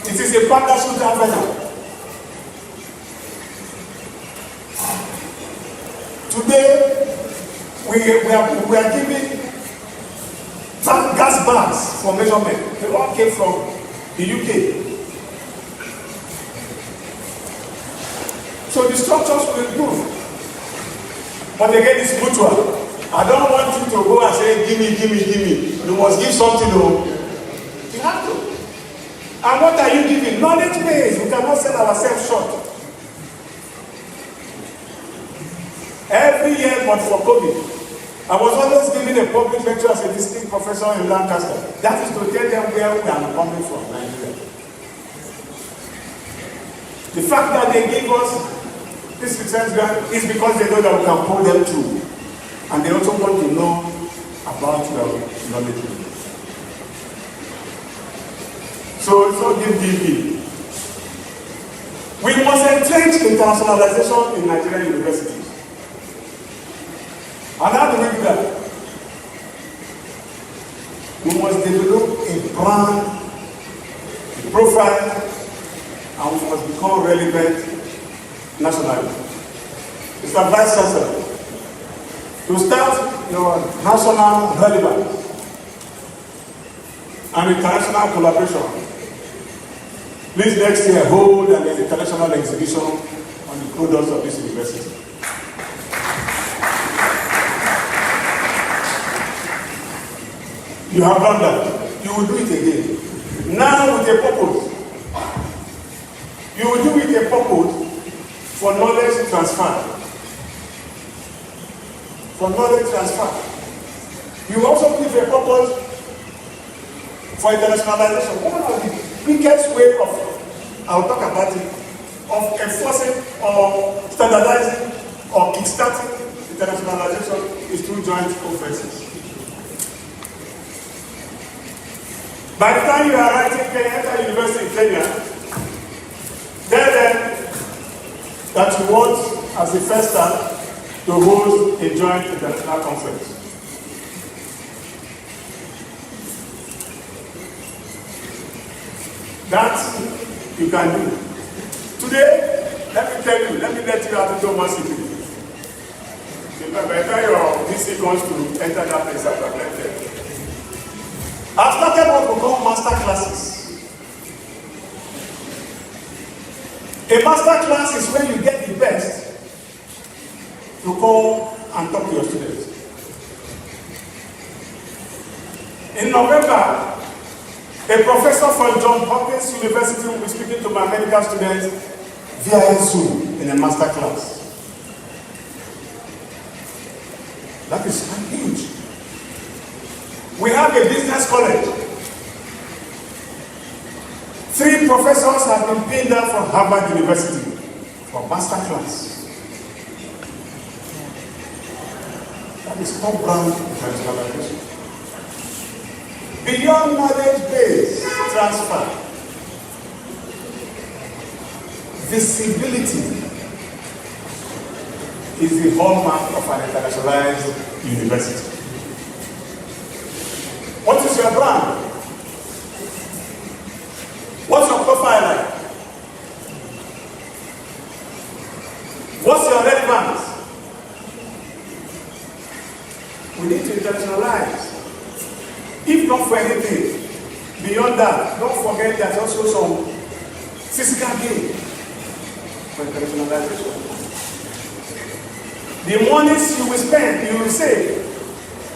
It is a partnership effort. Today, we are giving gas bags for measurement. They all came from the UK. So the structures will improve. But again, it's mutual. I don't want you to go and say, give me. You must give something. No. You have to. And what are you giving? Knowledge base. We cannot sell ourselves short. Every year, but for COVID, I was always giving a public lecture as a visiting professor in Lancaster. That is to tell them where we are coming from, Nigeria. The fact that they give us this research grant is because they know that we can pull them through. And they also want to know about your knowledge. So give. We must entrench internationalization in Nigerian universities. And how do we do that? We must develop a brand, a profile, and we must become relevant nationally. Mr. Vice Chancellor, to start your national relevance and international collaboration, Please next year hold an international exhibition on the products of this university. You have done that. You will do it again. Now with a purpose. You will do it a purpose for knowledge transfer. For knowledge transfer. You also give a purpose for internationalization. One of the biggest way of, I'll talk about it, of enforcing or standardizing or kickstarting internationalization is through joint conferences. By the time you are writing Kenyatta University in Kenya, tell them that you want, as the first step, to host a joint international conference. That you can do. Today, let me tell you, let me let you out into one city. By the time your VC comes to enter that place, I've started what we call master classes. A master class is when you get the best to come and talk to your students. In November, a professor from Johns Hopkins University will be speaking to my medical students via Zoom in a master class. That is huge. We have a business college. 3 professors have been pinned down from Harvard University for master class. That is called brand internationalization. Beyond knowledge-based transfer, visibility is the hallmark of an internationalized university. What is your brand? What's your profile like? What's your relevance? We need to internationalize. If not for anything, beyond that, don't forget there's also some physical gain for internationalization. The monies you will spend, you will save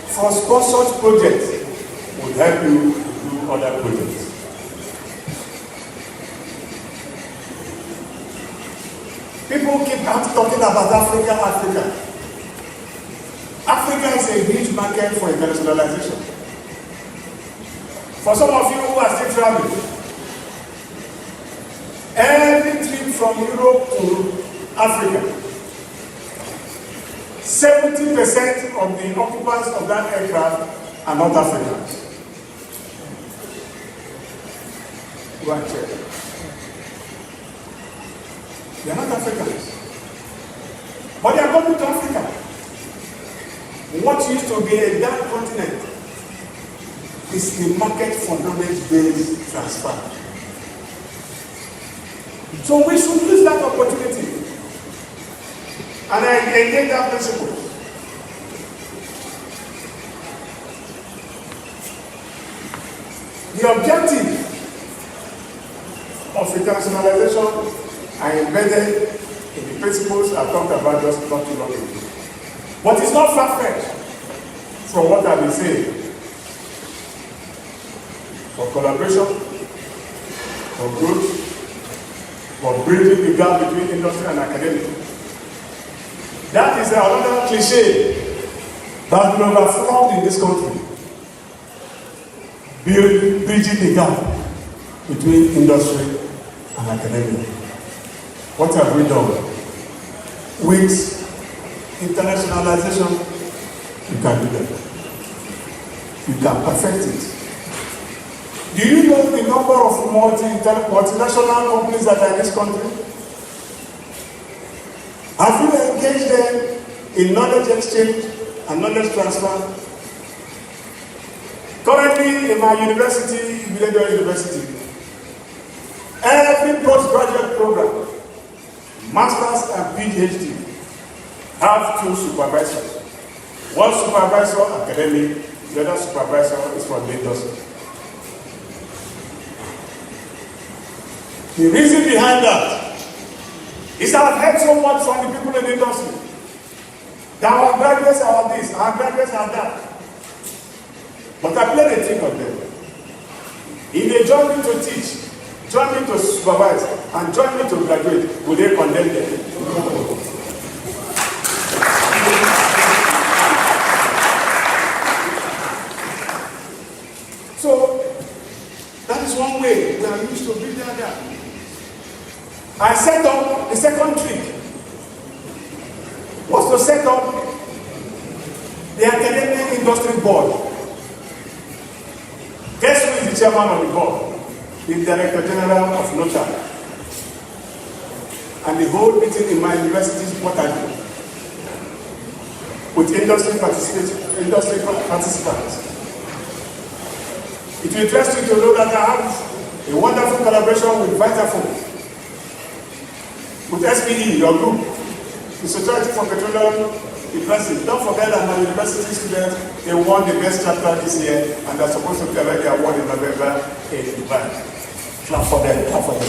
for sponsored projects will help you do other projects. People keep talking about Africa. Africa is a huge market for internationalization. For some of you who are still traveling, every trip from Europe to Africa, 70% of the occupants of that aircraft are not Africans. Go and check. They are not Africans. But they are coming to Africa. What used to be a dark continent is the market for knowledge-based transfer. So we should use that opportunity. And I engage that principle. The objective of internationalization are embedded in the principles I talked about just not too long ago. But it's not far-fetched from what I've been saying. For collaboration, for growth, for bridging the gap between industry and academia. That is another cliche that has been overflowed in this country. Bridging the gap between industry and academia. What have we done? With internationalization, you can do that. You can perfect it. Do you know the number of multinational companies that are in this country? Have you engaged them in knowledge exchange and knowledge transfer? Currently, in my university, Millennium University, every postgraduate program, masters and PhD, have 2 supervisors. One supervisor, academic, the other supervisor is from the industry. The reason behind that is that I've heard so much from the people in the industry. That our graduates are this, our graduates are that. But I played a trick on them. If they join me to teach, join me to supervise, and join me to graduate, will they condemn them? So, that is one way we are used to bring that down. I set up the second trick was to set up the Academic Industry Board. Guess who is the chairman of the board? The Director General of NOCHA. And the whole meeting in my university's portal with industry participants. It will interest you to know that I have a wonderful collaboration with Vitaphone, with SPE, your group, the Society for Petroleum University. Don't forget that my university students, they won the best chapter this year, and they're supposed to collect the award in November in Dubai. Clap for them, clap for them.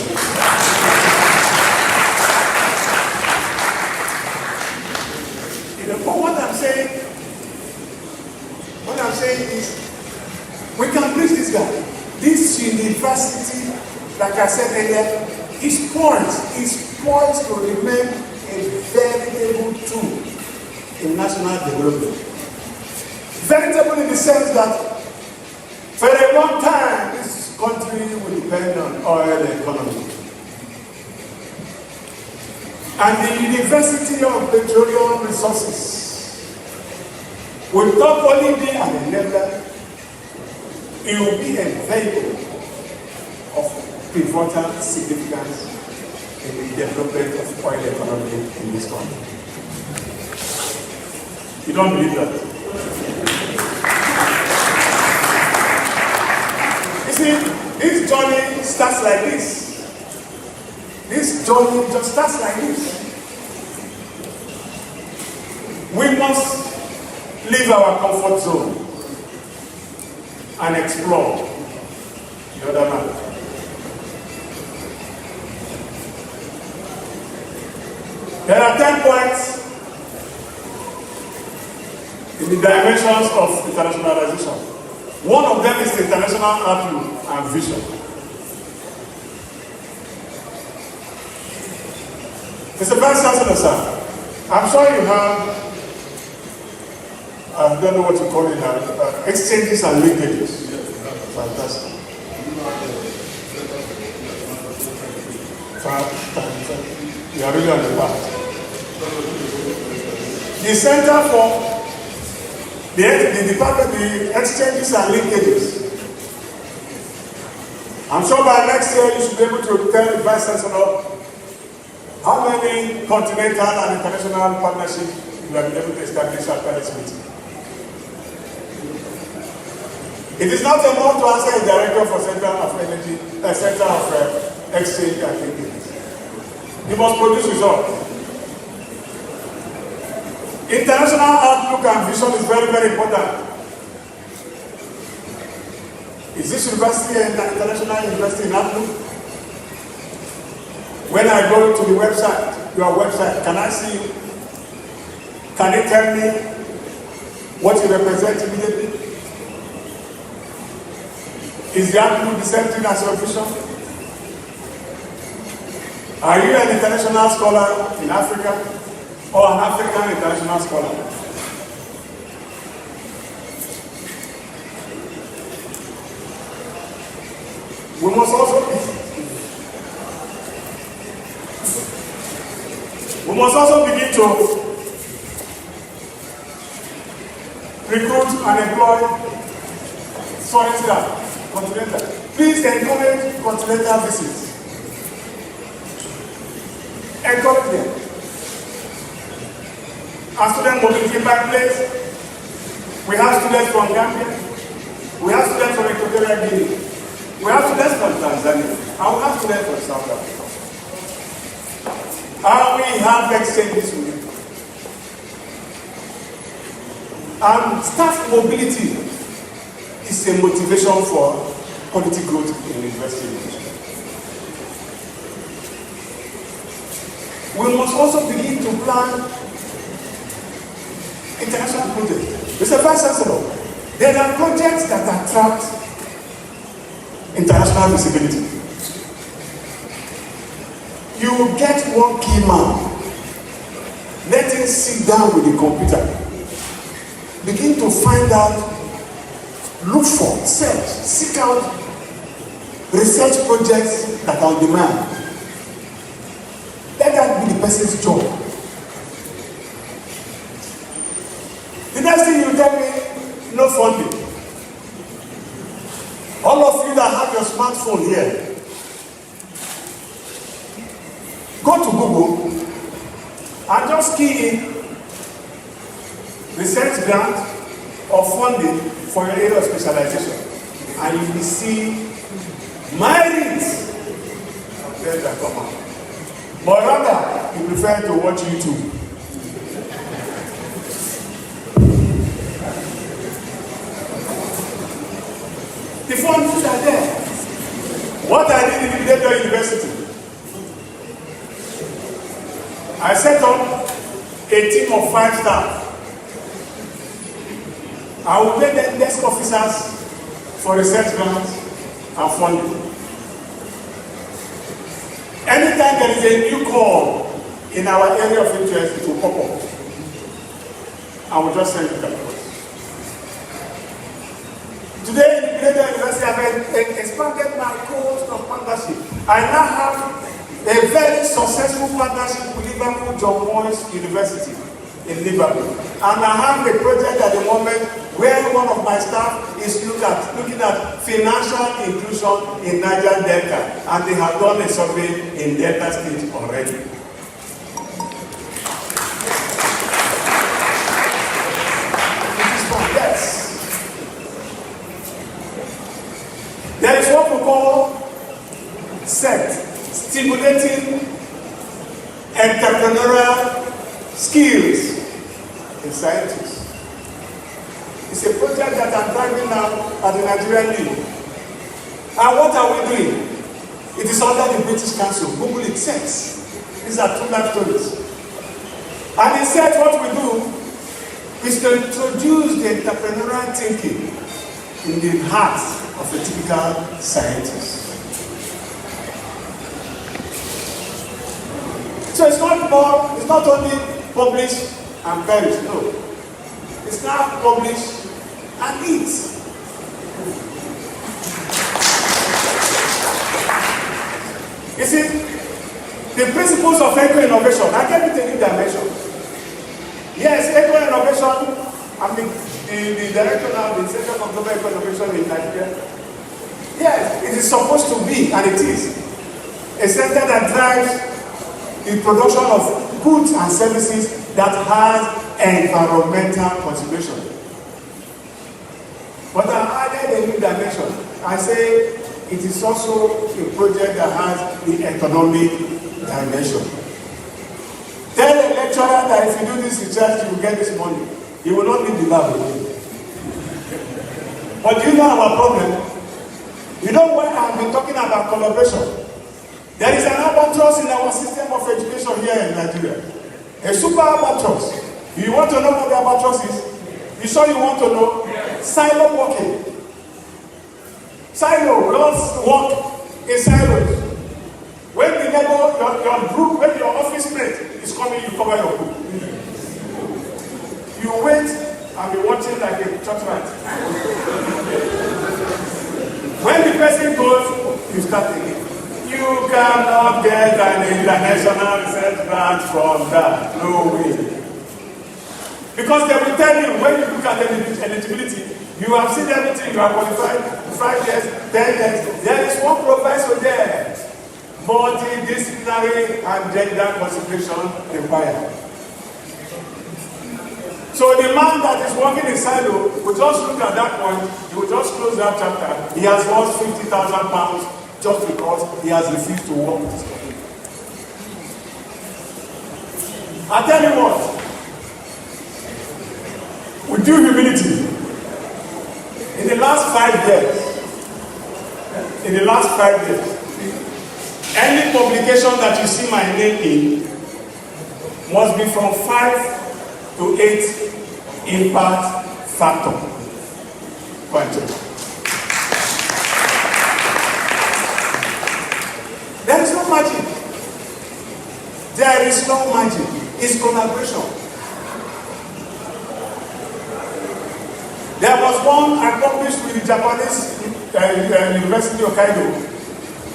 But what I'm saying is, we can bridge this gap. This university, like I said earlier, is poised to remain a veritable tool in national development. Veritable in the sense that for a long time, this country will depend on oil economy. And the University of Petroleum Resources will not only be an enabler, it will be a vehicle of pivotal significance in the development of oil economy in this country. You don't believe that? You see, this journey starts like this. This journey just starts like this. We must leave our comfort zone and explore the other man. There are 10 points in the dimensions of internationalization. One of them is the international outlook and vision. Mr. Vice Chancellor, sir, I'm sure you have, I don't know what you call it now, exchanges and linkages. Fantastic. You are really on the path. The Center for the Department, the exchanges and linkages. I'm sure by next year you should be able to tell the Vice Chancellor how many continental and international partnerships you have been able to establish after this meeting. It is not enough to answer a director for Center of Energy, Center of Exchange and Linkage. You must produce results. International outlook and vision is very, very important. Is this university an international university in outlook? When I go to the website, your website, can I see you? Can you tell me what you represent immediately? Is the outlook the same thing as your vision? Are you an international scholar in Africa or an African international scholar? We must also begin to recruit and employ foreign staff, continental. Please encourage continental visits. Encourage them. Our student mobility back place. We have students from Gambia. We have students from Equatorial Guinea. We have students from Tanzania. And we have students from South Africa. And we have exchanges with you. And staff mobility is a motivation for quality growth in university education. we must also begin to plan international projects. Mr. Vice Chancellor, there are projects that attract international visibility. You get one key man, let him sit down with the computer, begin to find out, look for, search, seek out research projects that are on demand. Let that be the person's job. The next thing you tell me, no funding. All of you that have your smartphone here, go to Google and just key in research grant or funding for your area of specialization, and you will see myriads of them that come out. But rather, you prefer to watch YouTube. The funds are there. What I did in Ibadan University, I set up a team of 5 staff. I will make them desk officers for research grants and funding. Anytime there is a new call in our area of interest, it will pop up. I will just send it across. Today in Ibadan University, I have expanded my course of partnership. I now have a very successful partnership with Liverpool John Moores University in Liverpool. And I have a project at the moment where one of my staff is looking at financial inclusion in Niger Delta. And they have done a survey in Delta State already. Yes. There is what we call SET, stimulating entrepreneurial skills in scientists. It's a project that I'm driving now at the Nigerian League. And what are we doing? It is under the British Council. Google it, SET. These are 2 life stories. And in SET, what we do is to introduce the entrepreneurial thinking in the heart of a typical scientist. So it's not only publish and perish, no. It's now publish and eat. You see, the principles of eco-innovation, I gave it a new dimension. Yes, eco-innovation, I'm the director now of the Center for Global Eco-Innovation in Nigeria. Yes, it is supposed to be, and it is, a center that drives the production of goods and services that has environmental consideration. But I added a new dimension. I say it is also a project that has the economic dimension. Tell a lecturer that if you do this research, you will get this money. He will not leave the lab again. But do you know our problem? You know when I've been talking about collaboration? There is an albatross in our system of education here in Nigeria. A super albatross. You want to know what the albatross is? You sure you want to know? Silo working. Silo, we all work in silos. When the neighbor, your group, when your office mate is coming, you cover your group. You wait and be watching like a church rat. When the person goes, you start again. You cannot get an international research grant from that. No way. Because they will tell you, when you look at eligibility, you have seen everything, you are qualified, 5 years, 10 years. There is one professor there. Multidisciplinary and gender consideration required. So the man that is working in silo will just look at that point, he will just close that chapter. He has lost £50,000 just because he has refused to work with his company. I tell you what, with due humility, in the last 5 years, any publication that you see my name in must be from 5 to 8 impact factor. There is no magic. There is no magic. It's collaboration. There was one I published with the Japanese University of Hokkaido.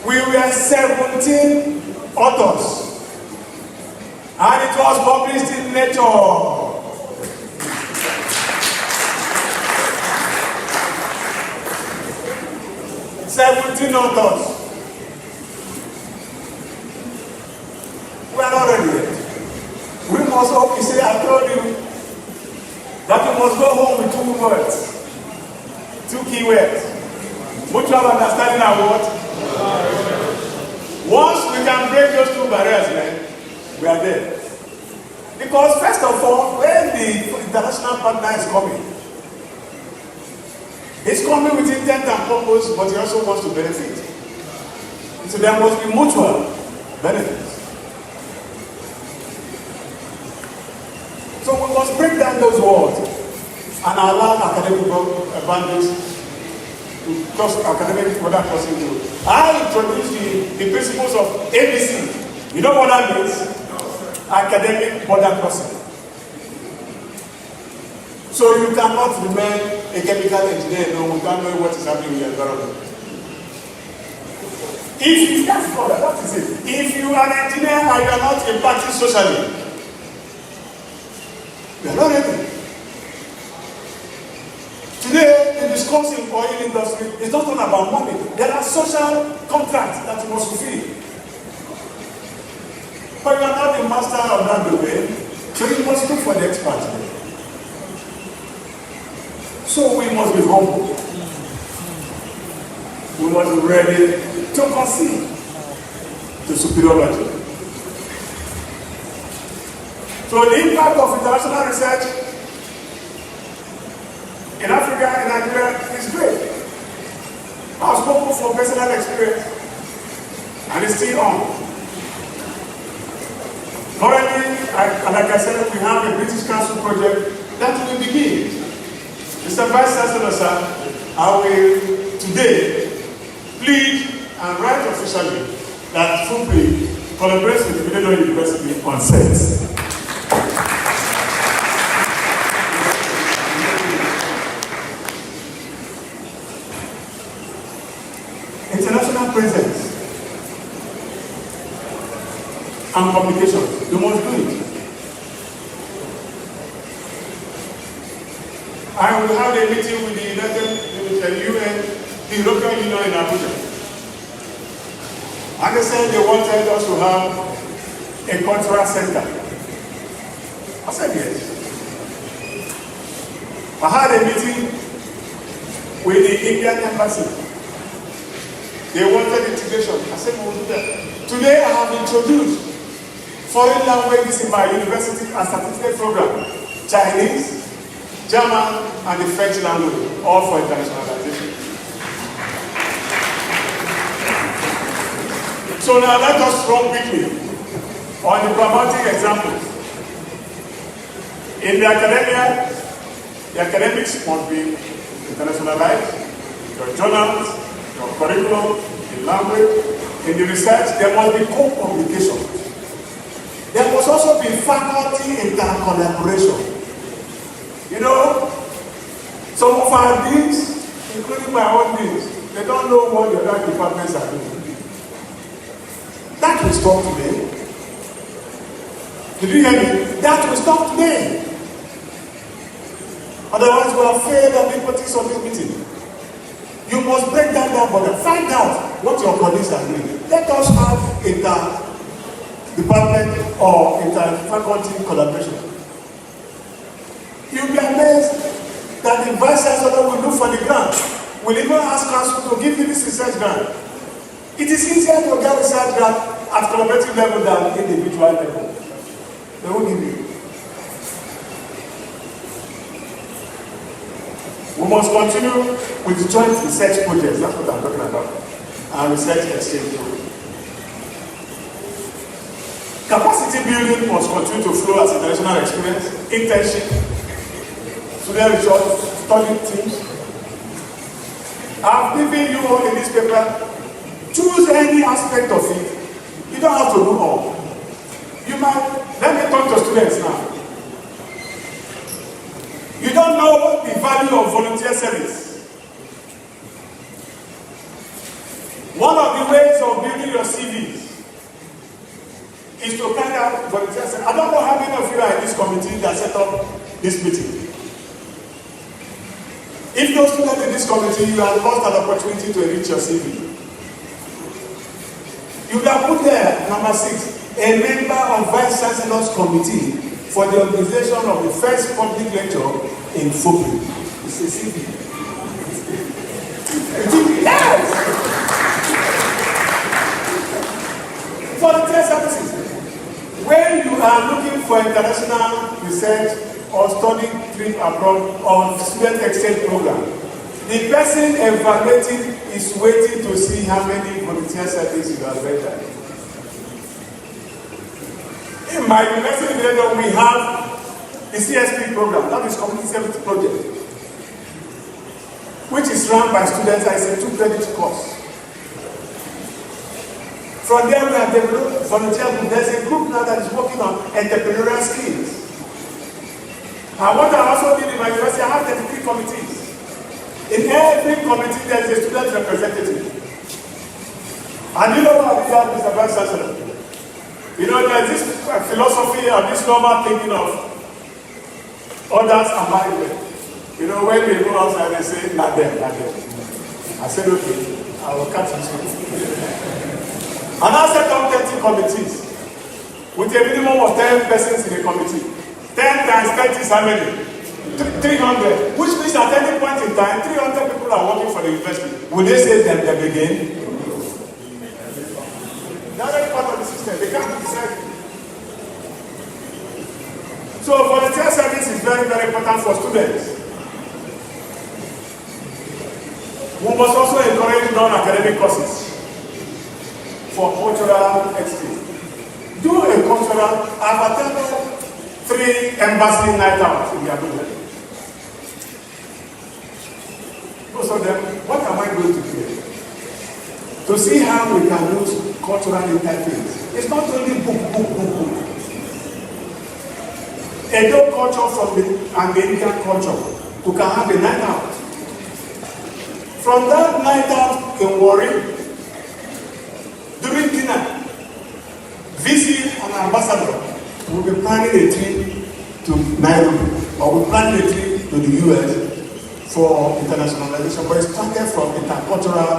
We were 17 authors. And it was published in Nature. Seventeen authors. We are not ready yet. We must hope. You see, I told you that we must go home with 2 words, 2 key words. Mutual understanding and what? Once we can break those 2 barriers, man, we are there. Because first of all, when the international partner is coming, he's coming with intent and purpose, but he also wants to benefit. So there must be mutual benefits. So we must break down those walls and allow academic boundaries to cross academic border crossing through. I introduced the principles of ABC. You know what that means? Academic border crossing. So you cannot remain a chemical engineer no, without knowing what is happening in the environment. If you that is it. If you are an engineer and you are not impacting socially, you are not ready. Today, the discussing oil industry is not all about money. There are social contracts that you must fulfill. But you are not the master of that domain, so you must look for the expert. So we must be humble. We must be ready to concede to superiority. So the impact of international research in Africa and Nigeria is great. I've spoken from personal experience, and it's still on. Currently, like I said, we have a British Council project that will begin. Mr. Vice Chancellor, sir, I will today plead and write officially that Fupre collaborates with the Millennium University on SET. International presence and communication, you must do it. I will have a meeting with the UN, the European Union in Abuja. And they said they wanted us to have a cultural center. I said yes. I had a meeting with the Indian embassy. They wanted integration. I said we will do that. Today I have introduced foreign languages in my university and certificate program. Chinese, German, and the French language, all for internationalization. So now let us run quickly on the pragmatic examples. In the academia, the academics must be internationalized. Your journals, your curriculum, the language. In the research, there must be co-communication. There must also be faculty inter-collaboration. You know, some of our deans, including my own deans, they don't know what the other departments are doing. That will stop today. Did you hear me? That will stop today. Otherwise, we have failed at the importance of this meeting. You must break down that border. Find out what your colleagues are doing. Let us have inter-department or inter-faculty collaboration. You'll be amazed that the vice chancellor will look for the grant. Will even ask council to give you this research grant. It is easier to get research grant at collaborative level than individual level. They will give you. We must continue with the joint research projects. That's what I'm talking about. And research exchange. Capacity Capacity building must continue to flow as international experience, internship, student research, study teams. I've given you all in this paper. Choose any aspect of it. You don't have to do all. You might, let me talk to students now. You don't know the value of volunteer service. One of the ways of building your CVs is to carry out volunteer service. I don't know how many of you are in this committee that set up this meeting. If no student in this committee, you have lost an opportunity to enrich your CV. You would have put there, number 6, a member of Vice Chancellor's Committee for the organization of the first public lecture in Fupre. It's a CV. Yes! Volunteer services. When you are looking for international research or study trip abroad or student exchange program, the person evaluating is waiting to see how many volunteer services you have rendered. In my university, we have the CSP program, that is Community Service Project, which is run by students as a 2-credit course. From there, we have developed volunteer group. There's a group now that is working on entrepreneurial skills. And what I also did in my university, I have 33 committees. In every committee, there is a student representative. And you know what we have, Mr. Vice Chancellor? You know, there's this philosophy or this normal thinking of others are my way. You know, when they go outside, they say, not them, not them. I said, okay, I will catch you soon. And I set up 30 committees with a minimum of 10 persons in a committee. 10 times 30 is how many? 300. Which means at any point in time, 300 people are working for the university. Will they say them again? That's not part of the system. They can't decide. So volunteer service is very, very important for students. We must also encourage non-academic courses for cultural exchange. Do a cultural, I've attended 3 embassy night out in Abuja. Most of them, what am I going to do? To see how we can use cultural interface. It's not only book. Edo culture from the American culture, we can have a night out. From that night out in Warri, during dinner, visit an ambassador will be planning a trip to Nairobi, or we're planning a trip to the US for internationalization, but it started from intercultural